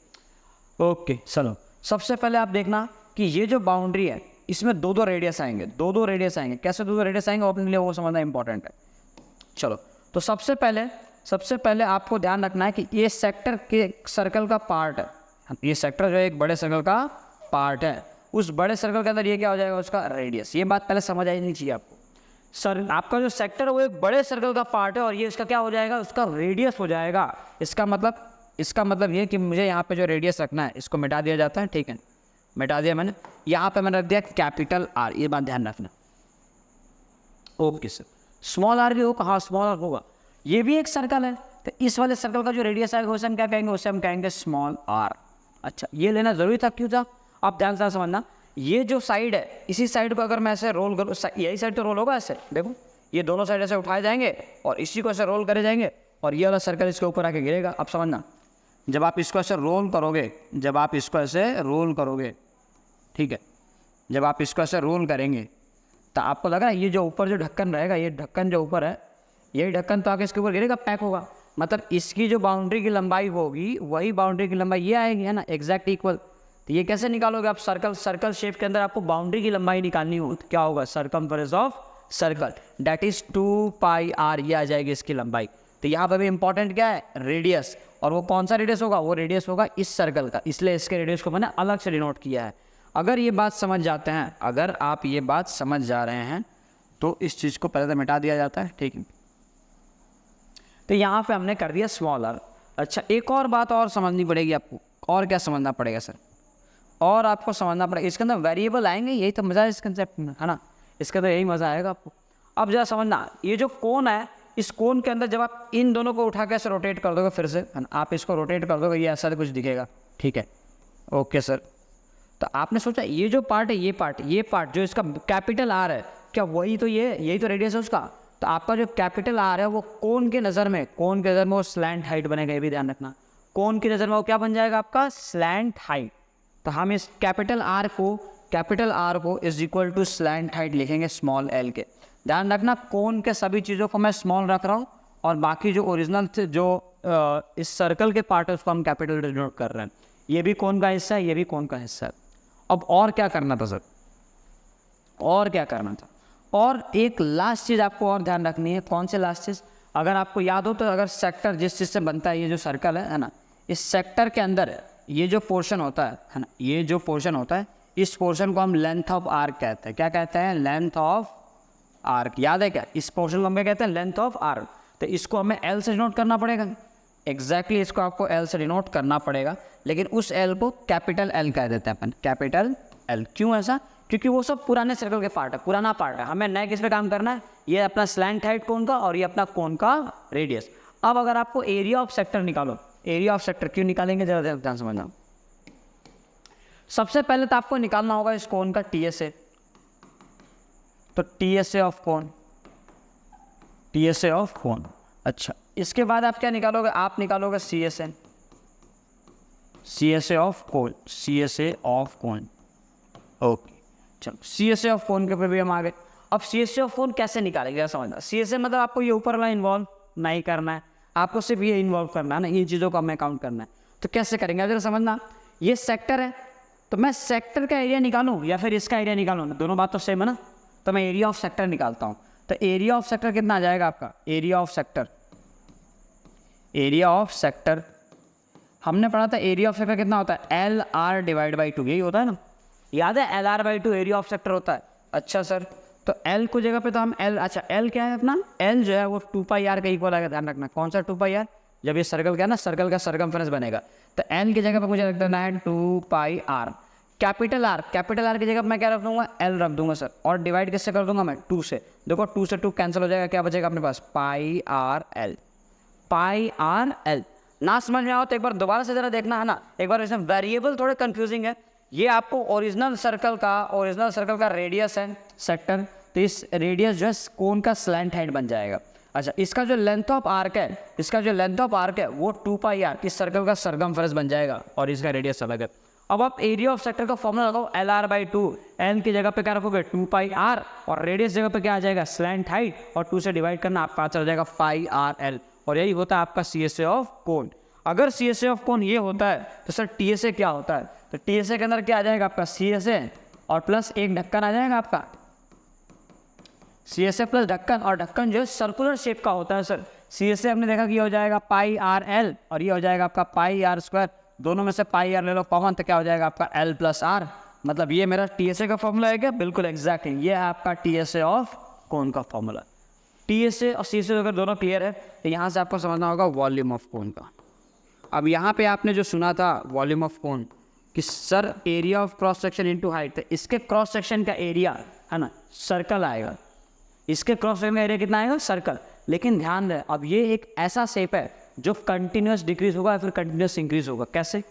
ओके चलो, सबसे पहले आप देखना कि ये जो बाउंड्री है इसमें दो दो रेडियस आएंगे, दो दो रेडियस आएंगे। कैसे दो दो रेडियस आएंगे अपने लिए वो समझना इंपॉर्टेंट है। चलो, तो सबसे पहले आपको ध्यान रखना है कि ये सेक्टर के सर्कल का पार्ट है, ये सेक्टर जो है एक बड़े सर्कल का पार्ट है, उस बड़े सर्कल के अंदर ये क्या हो जाएगा, उसका रेडियस। ये बात पहले समझ आई नहीं चाहिए आपको। सर आपका जो सेक्टर है वो एक बड़े सर्कल का पार्ट है और ये इसका क्या हो जाएगा, उसका रेडियस हो जाएगा। इसका मतलब ये कि मुझे यहाँ पे जो रेडियस रखना है इसको मिटा दिया जाता है, ठीक है, मिटा दिया मैंने। यहाँ पे मैंने रख दिया कैपिटल आर, ये बात ध्यान रखना। ओके सर, स्मॉल आर भी होगा, हाँ स्मॉल आर होगा। ये भी एक सर्कल है, तो इस वाले सर्कल का जो रेडियस आएगा उसे हम क्या कहेंगे, उसे हम कहेंगे स्मॉल आर। अच्छा, ये लेना जरूरी था, क्यों था, आप ध्यान से समझना। ये जो साइड है, इसी साइड को अगर मैं ऐसे रोल करूँ, यही साइड तो रोल होगा ऐसे, देखो ये दोनों साइड ऐसे उठाए जाएंगे और इसी को ऐसे रोल करे जाएंगे और ये वाला सर्कल इसके ऊपर आके गिरेगा। अब समझना, जब आप इसको ऐसे रोल करोगे, ठीक है, जब आप इसको ऐसे रोल करेंगे तो आपको लग रहा है ये जो ऊपर जो ढक्कन रहेगा, ये ढक्कन जो ऊपर है, यही ढक्कन तो आके इसके ऊपर गिरेगा, पैक होगा। मतलब इसकी जो बाउंड्री की लंबाई होगी वही बाउंड्री की लंबाई ये आएगी, है ना, एग्जैक्ट इक्वल। तो ये कैसे निकालोगे आप, सर्कल शेप के अंदर आपको बाउंड्री की लंबाई निकालनी हो तो क्या होगा, circumference of circle that is 2 pi R, ये आ जाएगी इसकी लंबाई। तो यहाँ पर भी इंपॉर्टेंट क्या है, रेडियस। और वो कौन सा रेडियस होगा, वो रेडियस होगा इस सर्कल का, इसलिए इसके रेडियस को मैंने अलग से डिनोट किया है। अगर ये बात समझ जाते हैं, अगर आप ये बात समझ जा रहे हैं तो इस चीज़ को पहले तो मिटा दिया जाता है, ठीक है। तो यहाँ पे हमने कर दिया स्मॉल आर। अच्छा, एक और बात और समझनी पड़ेगी आपको, और क्या समझना पड़ेगा सर, और आपको समझना पड़ेगा, इसके अंदर वेरिएबल आएंगे, यही तो मज़ा है इस कंसेप्ट में, है ना, इसके अंदर यही मज़ा आएगा आपको। अब जरा समझना, ये जो कोन है, इस कोन के अंदर जब आप इन दोनों को उठा के ऐसे रोटेट कर दोगे, फिर से आप इसको रोटेट कर दोगे, ये ऐसा कुछ दिखेगा, ठीक है। ओके सर, तो आपने सोचा ये जो पार्ट है, ये पार्ट जो इसका कैपिटल आर है, क्या यही तो रेडियस है उसका। तो आपका जो कैपिटल आर है वो कोन के नज़र में वो स्लैंट हाइट बनेगा, ये भी ध्यान रखना। कोन की नज़र में वो क्या बन जाएगा, आपका स्लैंट हाइट। तो हम इस कैपिटल आर को is equal to slant height लिखेंगे स्मॉल एल के। ध्यान रखना, कोन के सभी चीज़ों को मैं स्मॉल रख रहा हूँ और बाकी जो ओरिजिनल जो इस सर्कल के पार्ट है उसको हम कैपिटल डिनोट कर रहे हैं। ये भी कोन का हिस्सा है, ये भी कोन का हिस्सा है। अब और क्या करना था सर, और एक लास्ट चीज़ आपको और ध्यान रखनी है। कौन सी लास्ट चीज़, अगर आपको याद हो तो, अगर सेक्टर जिस चीज़ से बनता है, ये जो सर्कल है ना, इस सेक्टर के अंदर ये जो पोर्शन होता है ना, ये जो पोर्शन होता है, इस पोर्शन को हम लेंथ ऑफ आर्क कहते हैं। क्या कहते हैं, लेंथ ऑफ आर्क। याद है क्या, इस पोर्शन को हमें कहते हैं लेंथ ऑफ आर्क। तो इसको हमें एल से डिनोट करना पड़ेगा, एग्जैक्टली इसको आपको एल से डिनोट करना पड़ेगा। लेकिन उस एल को कैपिटल एल कह देते हैं अपन, कैपिटल एल। क्यों ऐसा, क्योंकि वो सब पुराने सर्कल के पार्ट है, पुराना पार्ट है। हमें नए किस पे काम करना है, ये अपना स्लैंट हाइट कोन का और ये अपना कोन का रेडियस। अब अगर आपको एरिया ऑफ सेक्टर निकालो, एरिया ऑफ सेक्टर क्यों निकालेंगे, जरा ध्यान समझना। सबसे पहले तो आपको निकालना होगा इस कोन का टीएसए। तो टीएसए ऑफ कोन, अच्छा, इसके बाद आप क्या निकालोगे, आप निकालोगे सीएसए ऑफ कोन। ओके, चलो सीएसए ऑफ कोन के पे भी हम आ गए। अब सीएसए ऑफ कोन कैसे निकालेंगे समझना। सीएसए मतलब आपको ये ऊपर वाला इन्वॉल्व नहीं करना है, आपको सिर्फ ये इन्वॉल्व करना है ना, ये चीज़ों को हमें काउंट करना है। तो कैसे करेंगे अगर समझना, ये सेक्टर है तो मैं सेक्टर का एरिया निकालूं या फिर इसका एरिया निकालूं, दोनों बात तो सेम है ना। तो मैं एरिया ऑफ सेक्टर निकालता हूं। तो एरिया ऑफ सेक्टर कितना आ जाएगा आपका, एरिया ऑफ सेक्टर हमने पढ़ा था, एरिया ऑफ सेक्टर कितना होता है, एल आर डिवाइड बाई 2, यही होता है ना, याद है, L R by 2 area of sector होता है। अच्छा सर, तो एल को जगह पे तो हम एल, अच्छा एल क्या है अपना, एल जो है वो 2 पाई आर का इक्वल आएगा। ध्यान रखना, कौन सा 2 पाई आर, जब ये सर्कल क्या है ना, सर्कल का सर्कमफेरेंस बनेगा। तो एल की जगह पे मुझे रख देना है 2 पाई आर। कैपिटल आर की जगह मैं क्या रख दूंगा, एल रख दूंगा सर। और डिवाइड किससे कर दूंगा मैं, 2 से। देखो 2 से 2 कैंसिल हो जाएगा, क्या बचेगा अपने पास, पाई आर एल। ना समझ में आओ तो एक बार दोबारा से जरा देखना, है ना, एक बार। इसमें वेरिएबल थोड़े कंफ्यूजिंग है। ये आपको ओरिजिनल सर्कल का रेडियस है सेक्टर, तो इस रेडियस जो है कोन का स्लैंट हाइट बन जाएगा। अच्छा, इसका जो लेंथ ऑफ आर्क है वो 2 पाई आर इस सर्कल का सरकमफेरेंस बन जाएगा और इसका रेडियस अलग है। अब आप एरिया ऑफ सेक्टर का फॉर्मूला लगाओ LR/2, एल की जगह पे क्या रखोगे 2πr और रेडियस जगह पे क्या आ जाएगा स्लैंट हाइट और 2 से डिवाइड करना आपका आंसर आ जाएगा 5RL और यही होता है आपका CSA ऑफ कोन। अगर CSA ऑफ कोन ये होता है तो सर TSA क्या होता है, तो TSA के अंदर क्या आ जाएगा आपका CSA और प्लस एक ढक्कन आ जाएगा आपका CSA प्लस ढक्कन, और ढक्कन जो है सर्कुलर शेप का होता है सर। CSA हमने देखा कि ये हो जाएगा πRL और ये हो जाएगा आपका πR², दोनों में से πR ले लो कॉमन तो क्या हो जाएगा आपका L+R, मतलब ये मेरा TSA का फॉर्मूला है क्या, बिल्कुल एग्जैक्टली ये है आपका TSA ऑफ कोन का फॉर्मूला। TSA और CSA अगर दोनों क्लियर है तो यहाँ से आपको समझना होगा वॉल्यूम ऑफ कोन का। अब यहाँ पे आपने जो सुना था वॉल्यूम ऑफ कोन कि sir area of cross section into height, तो इसके क्रॉस सेक्शन का एरिया है ना सर्कल आएगा, इसके क्रॉस सेक्शन का एरिया कितना आएगा सर्कल। लेकिन ध्यान दें अब ये एक ऐसा शेप है जो कंटिन्यूस डिक्रीज होगा या फिर कंटिन्यूस इंक्रीज होगा। कैसे,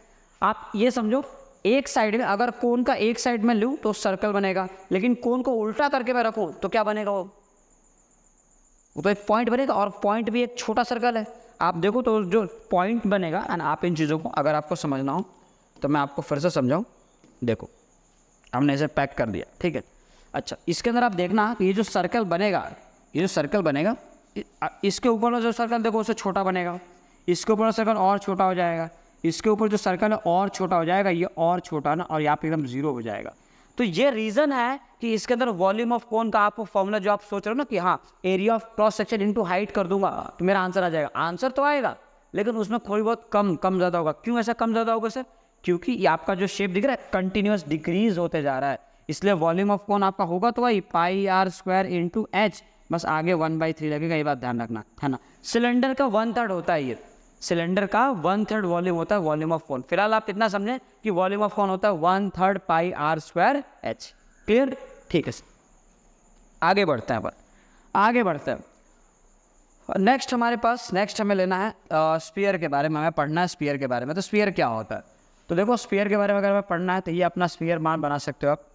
आप ये समझो एक साइड में अगर कोन का एक साइड में लूँ तो सर्कल बनेगा, लेकिन कोन को उल्टा करके मैं रखूँ तो क्या बनेगा, वो तो एक पॉइंट बनेगा और पॉइंट भी एक छोटा सर्कल है। आप देखो तो जो पॉइंट बनेगा एंड आप इन चीज़ों को अगर आपको समझना हो तो मैं आपको फिर से समझाऊँ। देखो हमने इसे पैक कर दिया, ठीक है। अच्छा इसके अंदर आप देखना कि ये जो सर्कल बनेगा, ये जो सर्कल बनेगा इसके ऊपर जो सर्कल देखो उससे छोटा बनेगा, इसके ऊपर सर्कल और छोटा हो जाएगा, इसके ऊपर जो सर्कल है और छोटा हो जाएगा, ये और छोटा ना, और यहाँ पे एकदम जीरो हो जाएगा। तो ये रीज़न है कि इसके अंदर वॉल्यूम ऑफ कोन का आपको फॉर्मूला जो आप सोच रहे हो ना कि हाँ area of cross section into height कर दूंगा तो मेरा आंसर आ जाएगा। आंसर तो आएगा लेकिन उसमें थोड़ी बहुत कम ज़्यादा होगा। क्यों ऐसा कम ज़्यादा होगा सर, क्योंकि ये आपका जो शेप दिख रहा है कंटिन्यूस डिक्रीज होते जा रहा है, इसलिए वॉल्यूम ऑफ कोन आपका होगा तो वही πr² इंटू एच, बस आगे 1/3 लगेगा, ये बात ध्यान रखना है ना। सिलेंडर का 1/3 होता है, ये सिलेंडर का 1/3 वॉल्यूम होता है वॉल्यूम ऑफ कोन। फिलहाल आप इतना समझें कि वॉल्यूम ऑफ कोन होता है 1/3 πr²h। क्लियर, ठीक है सर। आगे बढ़ते हैं अपन, आगे बढ़ते हैं। नेक्स्ट हमारे पास हमें लेना है स्फीयर के बारे में, हमें पढ़ना है स्फीयर के बारे में। तो स्फीयर क्या होता है, तो देखो स्फीयर के बारे में अगर हमें पढ़ना है तो ये अपना स्फीयर मान बना सकते हो आप।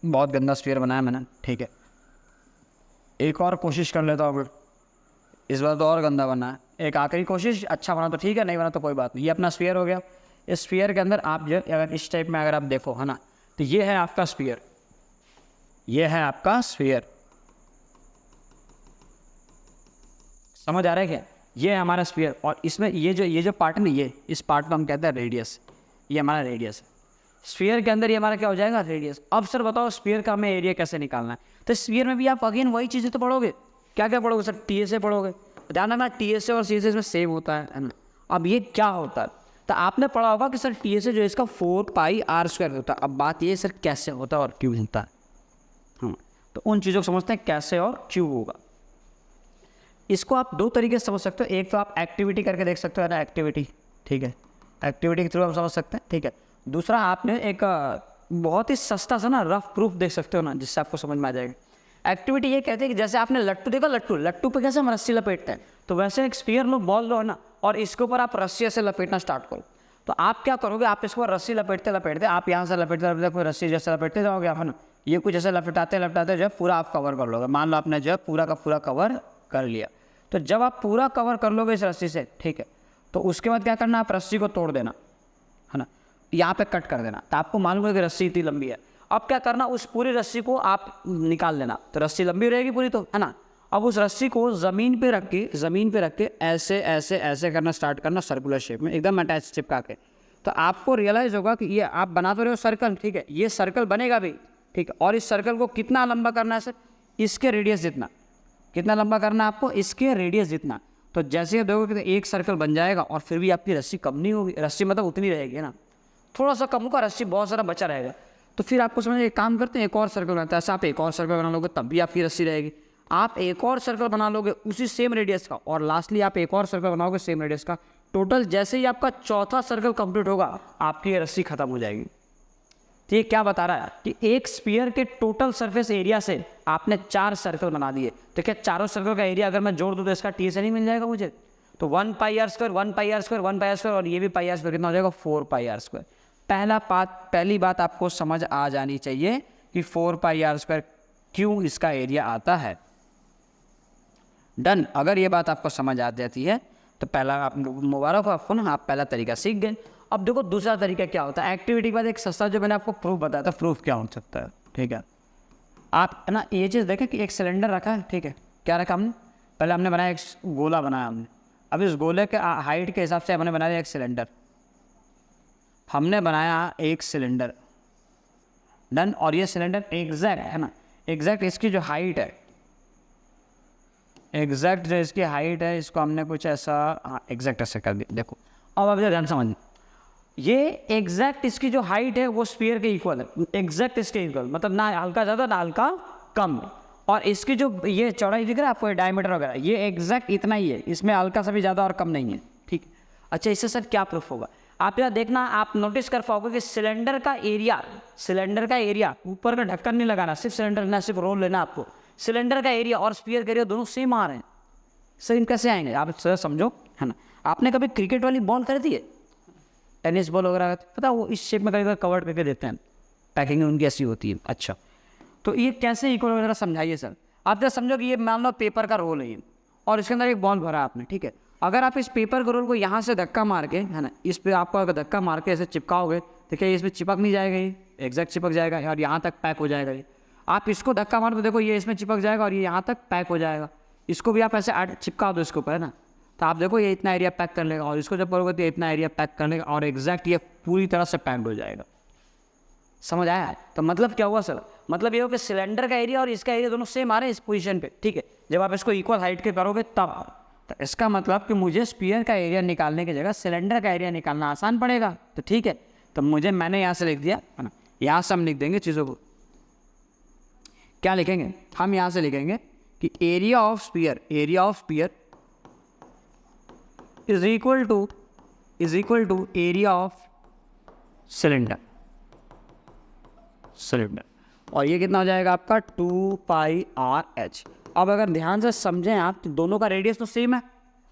बहुत गंदा स्फीयर बनाया मैंने, ठीक है। एक और कोशिश कर लेता हूँ, इस बार तो और गंदा बना है। एक आखिरी कोशिश, अच्छा बना तो ठीक है, नहीं बना तो कोई बात नहीं। ये अपना स्फीयर हो गया। इस स्फीयर के अंदर आप जो अगर इस टाइप में अगर आप देखो है ना, तो ये है आपका स्फीयर, ये है आपका स्फीयर। समझ आ रहा है क्या, ये है हमारा स्फीयर। और इसमें ये जो पार्ट है ना, ये इस पार्ट को हम कहते हैं रेडियस, ये हमारा रेडियस है। स्फीयर के अंदर ये हमारा क्या हो जाएगा रेडियस। अब सर बताओ स्फीयर का हमें एरिया कैसे निकालना है। तो स्फीयर में भी आप अगेन वही चीज़ें तो पढ़ोगे, क्या क्या पढ़ोगे सर, TSA पढ़ोगे। ध्यान रखना TSA और CSA में सेम होता है ना। अब ये क्या होता है, तो आपने पढ़ा होगा कि सर TSA जो है इसका 4πr² होता है। अब बात ये सर कैसे होता है और क्यों होता है, हाँ तो उन चीज़ों को समझते हैं कैसे और क्यों होगा। इसको आप दो तरीके से समझ सकते हो। एक तो आप एक्टिविटी करके देख सकते हो ना, एक्टिविटी, ठीक है, एक्टिविटी के थ्रू आप समझ सकते हैं, ठीक है। दूसरा आपने एक बहुत ही सस्ता सा ना रफ प्रूफ देख सकते हो ना, जिससे आपको समझ में आ जाएगा। एक्टिविटी ये कहते हैं कि जैसे आपने लट्टू देखा, लट्टू पे कैसे हम रस्सी लपेटते हैं, तो वैसे एक स्फीयर लो, बॉल लो ना, और इसके ऊपर आप रस्सी ऐसे लपेटना स्टार्ट करो। तो आप क्या करोगे, आप इसको रस्सी लपेटते आप यहाँ से लपेटते कोई रस्सी जैसे लपेटते जाओगे आप, है ना, ये कुछ ऐसे लपेटाते जो है पूरा आप कवर कर लोगे। मान लो आपने जो है पूरा का पूरा कवर कर लिया। तो जब आप पूरा कवर कर लोगे इस रस्सी से, ठीक है, तो उसके बाद क्या करना, आप रस्सी को तोड़ देना, है ना, यहाँ पे कट कर देना। तो आपको मालूम है कि रस्सी इतनी लंबी है। अब क्या करना, उस पूरी रस्सी को आप निकाल लेना। तो रस्सी लंबी रहेगी पूरी, तो है ना। अब उस रस्सी को ज़मीन पे रख के ऐसे ऐसे ऐसे करना स्टार्ट करना, सर्कुलर शेप में एकदम अटैच चिपका के। तो आपको रियलाइज़ होगा कि ये आप बना तो रहे हो सर्कल, ठीक है, ये सर्कल बनेगा भी, ठीक है। और इस सर्कल को कितना लंबा करना है सर, इसके रेडियस जितना। कितना लंबा करना है आपको, इसके रेडियस जितना। तो जैसे देखोगे तो एक सर्कल बन जाएगा और फिर भी आपकी रस्सी कम नहीं होगी। रस्सी मतलब उतनी रहेगी ना, थोड़ा सा कम होगा, रस्सी बहुत सारा बचा रहेगा। तो फिर आपको समझ एक काम करते हैं, एक और सर्कल बनाते हैं। ऐसा आप एक और सर्कल बना लोगे तब भी आपकी रस्सी रहेगी। आप एक और सर्कल बना लोगे उसी सेम रेडियस का, और लास्टली आप एक और सर्कल बनाओगे सेम रेडियस का। टोटल जैसे ही आपका चौथा सर्कल कंप्लीट होगा, आपकी ये रस्सी खत्म हो जाएगी। तो ये क्या बता रहा है कि एक स्फीयर के टोटल सरफेस एरिया से आपने 4 सर्कल बना दिए। तो क्या चारों सर्कल का एरिया अगर मैं जोड़ दूँ तो इसका TSA नहीं मिल जाएगा मुझे। तो 1πr², 1πr², 1πr² और ये भी πr² कितना हो जाएगा 4πr²। पहली बात आपको समझ आ जानी चाहिए कि 4πr² क्यों इसका एरिया आता है। डन, अगर ये बात आपको समझ आ जाती है तो पहला आप मुबारक हो आपको ना, आप पहला तरीका सीख गए। अब देखो दूसरा तरीका क्या होता है, एक्टिविटी के बाद एक सस्ता जो मैंने आपको प्रूफ बताया था, प्रूफ क्या हो सकता है, ठीक है। आप है ना ये चीज़ देखें कि एक सिलेंडर रखा है, ठीक है, क्या रखा हमने, पहले हमने बनाया एक गोला बनाया हमने, अब इस गोले के हाइट के हिसाब से हमने बनाया एक सिलेंडर, हमने बनाया एक सिलेंडर, डन। और ये सिलेंडर एग्जैक्ट है ना, एग्जैक्ट इसकी जो हाइट है, एग्जैक्ट जो इसकी हाइट है, इसको हमने कुछ ऐसा, हाँ एग्जैक्ट ऐसे कर दिया। देखो अब आप ध्यान समझ, ये एग्जैक्ट इसकी जो हाइट है वो स्फीयर के इक्वल है, एग्जैक्ट इसके इक्वल, मतलब ना हल्का ज़्यादा ना हल्का कम। और इसकी जो ये चौड़ाई दिख रहा है आपको, डायमीटर वगैरह, ये एग्जैक्ट इतना ही है, इसमें हल्का सा भी ज़्यादा और कम नहीं है, ठीक। अच्छा इससे सर क्या प्रूफ होगा, आप यहाँ देखना, आप नोटिस कर पाओगे कि सिलेंडर का एरिया, ऊपर का ढक्कन नहीं लगाना, सिर्फ सिलेंडर लेना, सिर्फ रोल लेना आपको, सिलेंडर का एरिया और स्फीयर का एरिया दोनों सेम आ रहे हैं। सेम कैसे आएंगे आप सर समझो, है ना। आपने कभी क्रिकेट वाली बॉल खरीदी है, टेनिस बॉल वगैरह, पता वो इस शेप में कभी कवर करके देते हैं, पैकिंग उनकी ऐसी होती है। अच्छा तो ये कैसे इक्वल वगैरह समझाइए सर। आप जरा समझो कि ये मान लो पेपर का रोल है ये, और इसके अंदर एक बॉल भरा आपने, ठीक है। अगर आप इस पेपर के रोल को यहाँ से धक्का मार के, है ना, इस पे आपको अगर धक्का मार के ऐसे चिपकाओगे, देखिए इसमें चिपक नहीं जाएगा, ये एग्जैक्ट चिपक जाएगा और यहाँ तक पैक हो जाएगा ये। आप इसको धक्का मारो तो देखो ये इसमें चिपक जाएगा और ये यहाँ तक पैक हो जाएगा। इसको भी आप ऐसे चिपका दो इसके ऊपर, है ना, तो आप देखो ये इतना एरिया पैक कर लेगा, और इसको जब करोगे तो इतना एरिया पैक कर लेगा, और एग्जैक्ट ये पूरी तरह से पैक्ड हो जाएगा। समझ आया। तो मतलब क्या हुआ सर, मतलब ये हो कि सिलेंडर का एरिया और इसका एरिया दोनों सेम आ रहे हैं इस पोजीशन पे, ठीक है। जब आप इसको इक्वल हाइट के करोगे तब, तो इसका मतलब कि मुझे स्फीयर का एरिया निकालने की जगह सिलेंडर का एरिया निकालना आसान पड़ेगा। तो ठीक है, तो मैंने यहाँ से लिख दिया, है ना, यहाँ से हम लिख देंगे चीज़ों को, क्या लिखेंगे हम, यहाँ से लिखेंगे कि area of sphere is equal to area of cylinder, और ये कितना हो जाएगा आपका 2πr/h। अब अगर ध्यान से समझें आप तो दोनों का रेडियस तो सेम है।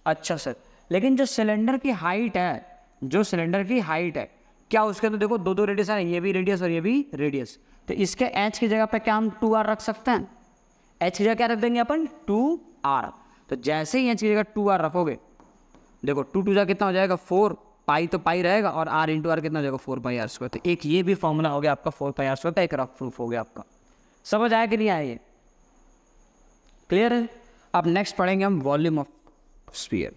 अच्छा सर, लेकिन जो सिलेंडर की हाइट है, क्या उसके तो देखो दो रेडियस है, ये भी रेडियस और ये भी रेडियस, तो इसके h की जगह पे क्या हम 2r रख सकते हैं। h की जगह क्या रख देंगे अपन 2r। तो जैसे ही h की जगह 2r रखोगे, देखो 2 कितना हो जाएगा 4, पाई तो पाई रहेगा, और r इंटू आर कितना हो जाएगा 4πr²। तो एक ये भी फॉर्मूला हो गया आपका 4πr² का, एक रफ प्रूफ हो गया आपका। समझ आया कि नहीं आया, ये क्लियर है। अब नेक्स्ट पढ़ेंगे हम वॉल्यूम ऑफ स्फीयर।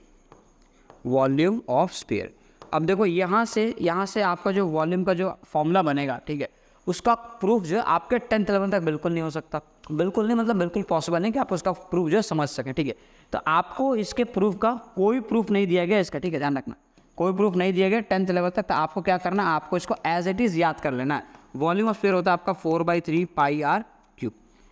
अब देखो यहाँ से आपका जो वॉल्यूम का जो फॉर्मूला बनेगा, ठीक है, उसका प्रूफ जो है आपके 10th लेवल तक बिल्कुल नहीं हो सकता, बिल्कुल नहीं, मतलब बिल्कुल पॉसिबल नहीं कि आप उसका प्रूफ जो है समझ सकें, ठीक है। तो आपको इसके प्रूफ का कोई प्रूफ नहीं दिया गया इसका, ठीक है, ध्यान रखना, कोई प्रूफ नहीं दिया गया 10th लेवल तक। तो आपको क्या करना है, आपको इसको एज इट इज़ याद कर लेना है। वॉल्यूम ऑफ स्फीयर होता है आपका 4/3πr³।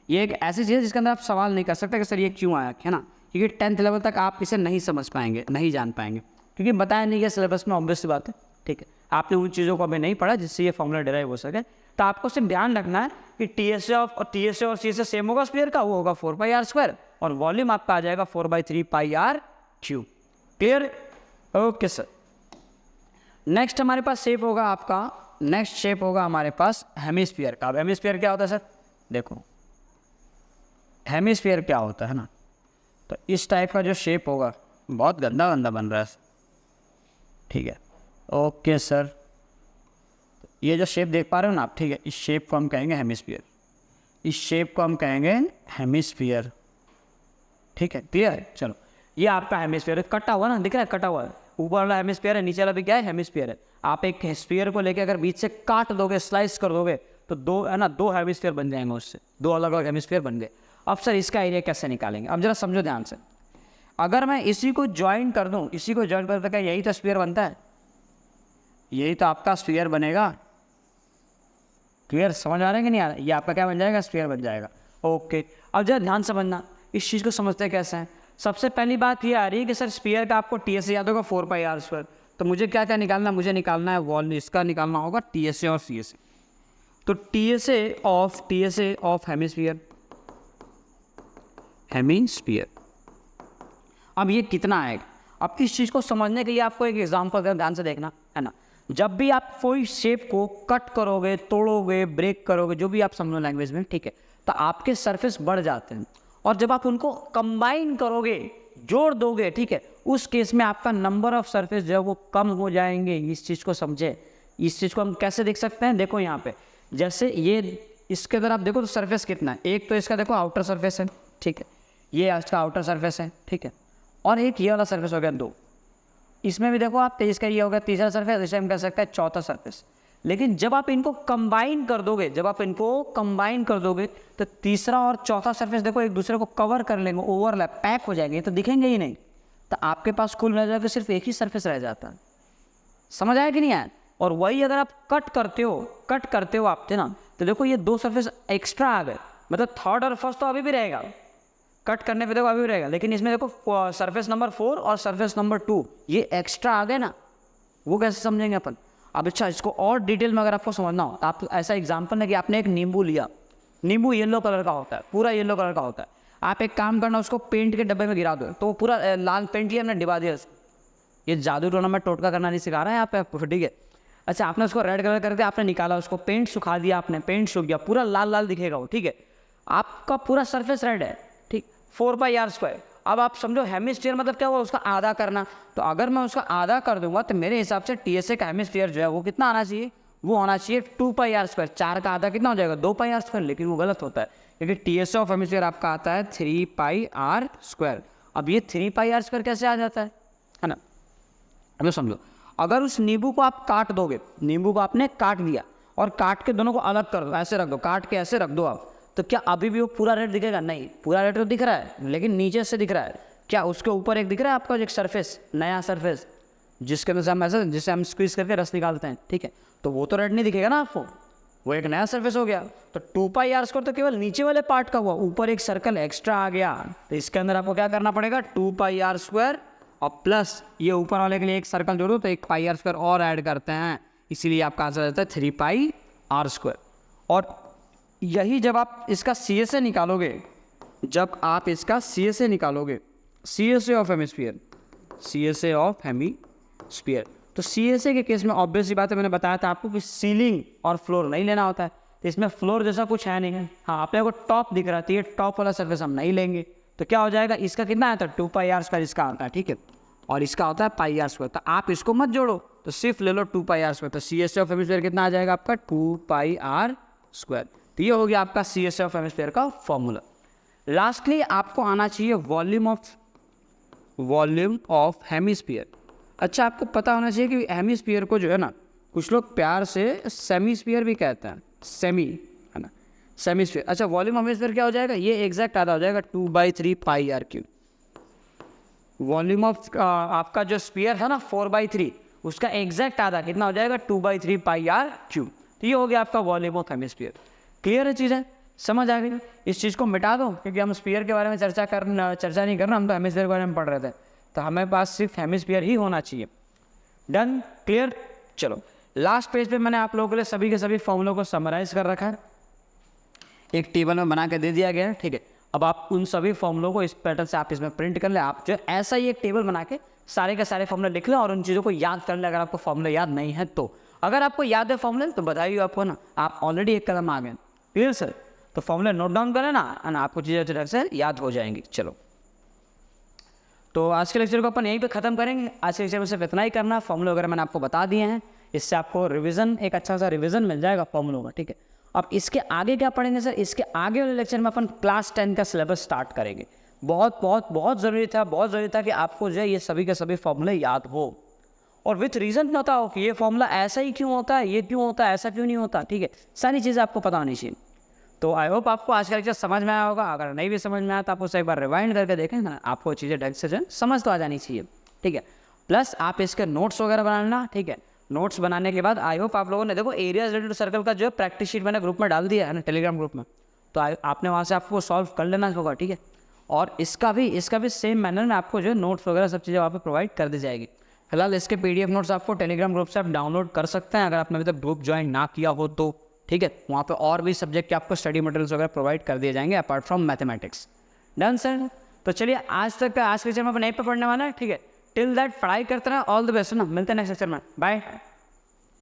ये एक ऐसी चीज़ है जिसके अंदर आप सवाल नहीं कर सकते कि सर ये क्यों आया, है ना, क्योंकि 10th लेवल तक आप इसे नहीं समझ पाएंगे, नहीं जान पाएंगे, क्योंकि बताया नहीं गया सिलेबस में, ऑब्वियस सी बात है, ठीक है। आपने उन चीज़ों को अभी नहीं पढ़ा जिससे ये फॉर्मूला डिराइव हो सके। तो आपको सिर्फ ध्यान रखना है कि TSA और CSA सेम होगा स्फीयर का, वो होगा 4πr², और वॉल्यूम आपका आ जाएगा 4/3πr³। Clear, okay sir. Next हमारे पास शेप होगा हमारे पास हेमिस्फीयर का। अब हेमिस्फीयर क्या होता है सर, देखो हेमिस्फीयर क्या होता है ना, तो इस टाइप का जो शेप होगा, बहुत गंदा बन रहा है, ठीक है, ओके सर। ये जो शेप देख पा रहे हो ना आप, ठीक है, इस शेप को हम कहेंगे हेमिस्फीयर, ठीक है, क्लियर है। चलो ये आपका हेमिस्फीयर है, कटा हुआ ना, दिख रहा है, कटा हुआ है, ऊपर वाला हेमिस्फीयर है, नीचे वाला भी क्या है, हेमिस्फीयर है। आप एक स्फीयर को लेके अगर बीच से काट दोगे, स्लाइस कर दोगे, तो दो हेमिस्फीयर बन जाएंगे, उससे दो अलग अलग हेमिस्फीयर बन गए। अब सर इसका एरिया कैसे निकालेंगे, अब जरा समझो ध्यान से। अगर मैं इसी को ज्वाइन कर दूं, क्या यही तो स्फीयर बनता है, यही तो आपका स्फीयर बनेगा। क्लियर, समझ आ रहा है कि नहीं आ रहा है, ये आपका क्या बन जाएगा, स्फीयर बन जाएगा। ओके, अब जरा ध्यान समझना, इस चीज़ को समझते कैसे हैं। सबसे पहली बात ये आ रही है कि सर स्फीयर का आपको TSA याद होगा 4πr², तो मुझे क्या क्या निकालना, मुझे निकालना है वॉल्यूम, इसका निकालना होगा TSA और CSA। तो TSA ऑफ हेमिस्फीयर, अब ये कितना आएगा। अब इस चीज़ को समझने के लिए आपको एक एग्जांपल ध्यान से देखना है ना। जब भी आप कोई शेप को कट करोगे, तोड़ोगे, ब्रेक करोगे, जो भी आप समझो लैंग्वेज में, ठीक है, तो आपके सरफेस बढ़ जाते हैं, और जब आप उनको कंबाइन करोगे, जोड़ दोगे, ठीक है, उस केस में आपका नंबर ऑफ सरफेस जो है वो कम हो जाएंगे। इस चीज़ को समझे। इस चीज़ को हम कैसे देख सकते हैं, देखो यहाँ पे जैसे ये इसके अंदर आप देखो तो सरफेस कितना है, एक तो इसका देखो आउटर सरफेस है, ठीक है, ये इसका आउटर सरफेस है, ठीक है, और एक ये वाला सरफेस हो गया 2। इसमें भी देखो आप 23 का ये हो गया तीसरा सरफेस, इसे हम कह सकते हैं चौथा सरफेस। लेकिन जब आप इनको कंबाइन कर दोगे, तो तीसरा और चौथा सरफेस देखो एक दूसरे को कवर कर लेंगे, ओवरलैप पैक हो जाएंगे, तो दिखेंगे ही नहीं। तो आपके पास कुल मिला के सिर्फ एक ही सरफेस रह जाता है। समझ आया कि नहीं आया? और वही अगर आप कट करते हो आप थे ना, तो देखो ये 2 सरफेस एक्स्ट्रा आ गए, मतलब थर्ड और फर्स्ट तो अभी भी रहेगा, कट करने पे देखो अभी भी रहेगा, लेकिन इसमें देखो सरफेस नंबर 4 और सरफेस नंबर 2 ये एक्स्ट्रा आ गए ना। वो कैसे समझेंगे अपन? अब अच्छा, इसको और डिटेल में अगर आपको समझना हो तो आप ऐसा एग्जाम्पल है कि आपने एक नींबू लिया, नींबू येलो कलर का होता है, पूरा येलो कलर का होता है। आप एक काम करना, उसको पेंट के डब्बे में गिरा दो, तो पूरा लाल पेंट लिया हमने डिबा दिया। ये जादू टोना में टोटका करना नहीं सिखा रहा है यहाँ पे आपको, ठीक है। अच्छा, आपने उसको रेड कलर कर दिया, आपने निकाला उसको, पेंट सुखा दिया आपने, पेंट सूख गया, पूरा लाल लाल दिखेगा वो, ठीक है। आपका पूरा सरफेस रेड है, ठीक, 4πr²। अब आप समझो हेमिस्फीयर मतलब क्या हुआ, उसका आधा करना। तो अगर मैं उसका आधा कर दूंगा तो मेरे हिसाब से TSA का हेमिस्फीयर जो है वो कितना आना चाहिए, वो होना चाहिए 2πr²। 4 का आधा कितना हो जाएगा, 2πr², लेकिन वो गलत होता है, क्योंकि TSA ऑफ हेमिस्फीयर आपका आता है 3πr²। अब ये 3πr² कैसे आ जाता है ना। अब समझो, अगर उस नींबू को आप काट दोगे, नींबू को आपने काट दिया और काट के दोनों को अलग कर दो, ऐसे रख दो, काट के ऐसे रख दो आप, तो क्या अभी भी वो पूरा रेड दिखेगा? नहीं, पूरा रेड तो दिख रहा है, लेकिन नीचे से दिख रहा है। क्या उसके ऊपर एक दिख रहा है आपका एक सरफेस, नया सरफेस, जिसके अंदर से हम ऐसे, जिससे हम स्क्वीज करके रस निकालते हैं, ठीक है, तो वो तो रेड नहीं दिखेगा ना आपको, वो एक नया सरफेस हो गया। तो 2πr² तो केवल नीचे वाले पार्ट का हुआ, ऊपर एक सर्कल एक्स्ट्रा आ गया। तो इसके अंदर आपको क्या करना पड़ेगा, 2πr² और प्लस ये ऊपर वाले के लिए एक सर्कल जोड़ो तो एक πr² और ऐड करते हैं, इसीलिए आपका आंसर आता है 3πr²। और यही जब आप इसका CSA निकालोगे, CSA ऑफ हेमिस्फीयर, तो CSA के केस में ऑब्वियसली बात है, मैंने बताया था आपको कि सीलिंग और फ्लोर नहीं लेना होता है। तो इसमें फ्लोर जैसा कुछ है नहीं है। हाँ, आपने को टॉप दिख रहा है, तो ये टॉप वाला सरफेस हम नहीं लेंगे। तो क्या हो जाएगा, इसका कितना आता है 2πr² इसका आता है, ठीक है, और इसका होता है πr²। तो आप इसको मत जोड़ो, तो सिर्फ ले लो 2πr²। तो CSA ऑफ हेमिस्फीयर कितना आ जाएगा आपका 2πr²। तो ये हो गया आपका CSA ऑफ हेमिस्फीयर का फॉर्मूला। लास्टली आपको आना चाहिए वॉल्यूम ऑफ हेमिस्फीयर। अच्छा, आपको पता होना चाहिए कि हेमिस्फीयर को जो है ना, कुछ लोग प्यार से सेमीस्फीयर भी कहते हैं, सेमी है ना, सेमीस्फीयर। अच्छा, वॉल्यूम ऑफ हेमिस्फीयर क्या हो जाएगा, ये एग्जैक्ट आधा हो जाएगा 2/3πr³। वॉल्यूम ऑफ आपका जो स्फीयर है ना 4/3, उसका एग्जैक्ट आधा कितना हो जाएगा 2/3πr³। तो ये हो गया आपका वॉल्यूम ऑफ हेमिस्फीयर। क्लियर है चीज़ें, समझ आ गई? इस चीज़ को मिटा दो, क्योंकि हम स्फीयर के बारे में चर्चा नहीं करना, हम तो हेमिस्फीयर के बारे में पढ़ रहे थे, तो हमें पास सिर्फ हेमिस्फीयर ही होना चाहिए। Done, clear. चलो, लास्ट पेज पे मैंने आप लोगों के लिए सभी के सभी फॉर्मूलों को समराइज कर रखा है, एक टेबल में बना के दे दिया गया है, ठीक है। अब आप उन सभी फॉर्मूलों को इस पैटर्न से आप इसमें प्रिंट कर ले, आप जो ऐसा ही एक टेबल बना के सारे के सारे फॉर्मूले लिख लें और उन चीज़ों को याद कर लें। अगर आपको फॉर्मूला याद नहीं है तो, अगर आपको याद है फॉर्मूले तो बताइए आपको ना, आप ऑलरेडी एक कदम आ गए। Clear sir? तो फॉर्मूले नोट डाउन करें ना, आपको चीज़ें अच्छे ढंग से याद हो जाएंगी। चलो, तो आज के लेक्चर को अपन यहीं पे ख़त्म करेंगे। आज के लेक्चर में सिर्फ इतना ही करना, फॉर्मूले वगैरह मैंने आपको बता दिए हैं, इससे आपको रिवीजन, एक अच्छा सा रिवीजन मिल जाएगा फॉर्मूलों का, ठीक है। अब इसके आगे क्या पढ़ेंगे सर, इसके आगे वाले लेक्चर में अपन क्लास 10 का सिलेबस स्टार्ट करेंगे। बहुत ज़रूरी था कि आपको जो है ये सभी के सभी फॉर्मूले याद हो, और विथ रीज़न पता हो कि ये फॉर्मूला ऐसा ही क्यों होता है, ये क्यों होता है, ऐसा क्यों नहीं होता, ठीक है। सारी चीज़ें आपको पता होनी चाहिए। तो आई होप आपको आज का लेक्चर समझ में आया होगा। अगर नहीं भी समझ में आया तो आप उसे एक बार रिवाइंड करके देखें ना, आपको चीज़ें ढंग से समझ तो आ जानी चाहिए, ठीक है। प्लस आप इसके नोट्स वगैरह बनाना, ठीक है। नोट्स बनाने के बाद आई होप आप लोगों ने देखो एरिया रिलेटेड सर्कल का जो है प्रैक्टिस शीट मैंने ग्रुप में डाल दिया है ना, टेलीग्राम ग्रुप में, तो आपने वहाँ से आपको सॉल्व कर लेना होगा, ठीक है। और इसका भी सेम मैनर में आपको जो है नोट्स वगैरह सब चीज़ें वहाँ पर प्रोवाइड कर दी जाएगी। फिलहाल इसके PDF नोट्स आपको टेलीग्राम ग्रुप से आप डाउनलोड कर सकते हैं, अगर आपने अभी तक ग्रुप ज्वाइन ना किया हो तो, ठीक है। वहाँ पे और भी सब्जेक्ट के आपको स्टडी मटेरियल्स वगैरह प्रोवाइड कर दिए जाएंगे apart from mathematics. Done sir? तो चलिए आज के लेक्चर में अपन यहीं पे पढ़ने वाला है, ठीक है। टिल दैट पढ़ाई करते रहे, ऑल द बेस्ट ना, मिलते हैं नेक्स्ट लेक्चर में, बाय।